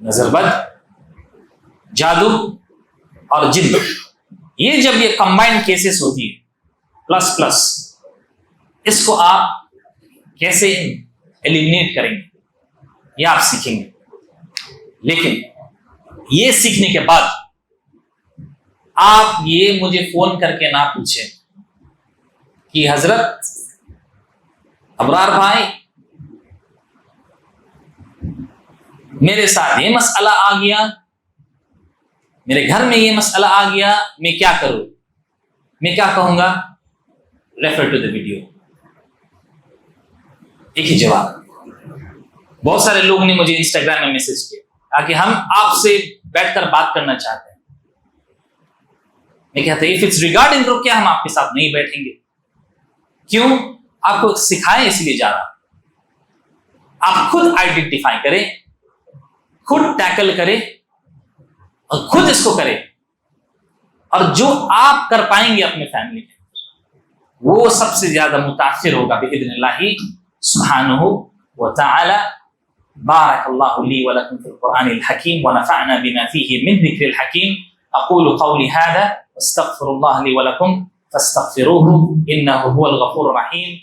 نظر بد، جادو اور جن، یہ جب یہ کمبائنڈ کیسز ہوتی ہے پلس پلس، اس کو آپ کیسے ایلیمنیٹ کریں گے یہ آپ سیکھیں گے. لیکن یہ سیکھنے کے بعد آپ یہ مجھے فون کر کے نہ پوچھیں کہ حضرت ابرار بھائی میرے ساتھ یہ مسئلہ آ گیا، میرے گھر میں یہ مسئلہ آ گیا، میں کیا کروں؟ میں کیا کہوں گا؟ Refer to the video. ایک ہی جواب. بہت سارے لوگ نے مجھے انسٹاگرام میں میسج کیا کہ ہم آپ سے بیٹھ کر بات کرنا چاہتے ہیں. میں کہتا ہوں if it's regarding رقیہ ہم آپ کے ساتھ نہیں بیٹھیں گے. کیوں؟ آپ کو سکھائیں اس لیے جا رہا. آپ خود آئیڈینٹیفائی کریں، خود ٹیکل کریں اور خود اس کو کریں، اور جو آپ کر پائیں گے اپنے فیملی میں وہ سب سے زیادہ متاثر ہوگا باذن اللہ سبحانہ وتعالی. بارک اللہ لی ولکم فی القرآن الحکیم ونفعنا بما فیہ من ذکر الحکیم. اقول قولی هذا واستغفر اللہ لی ولکم فاستغفروه انه هو الغفور الرحیم.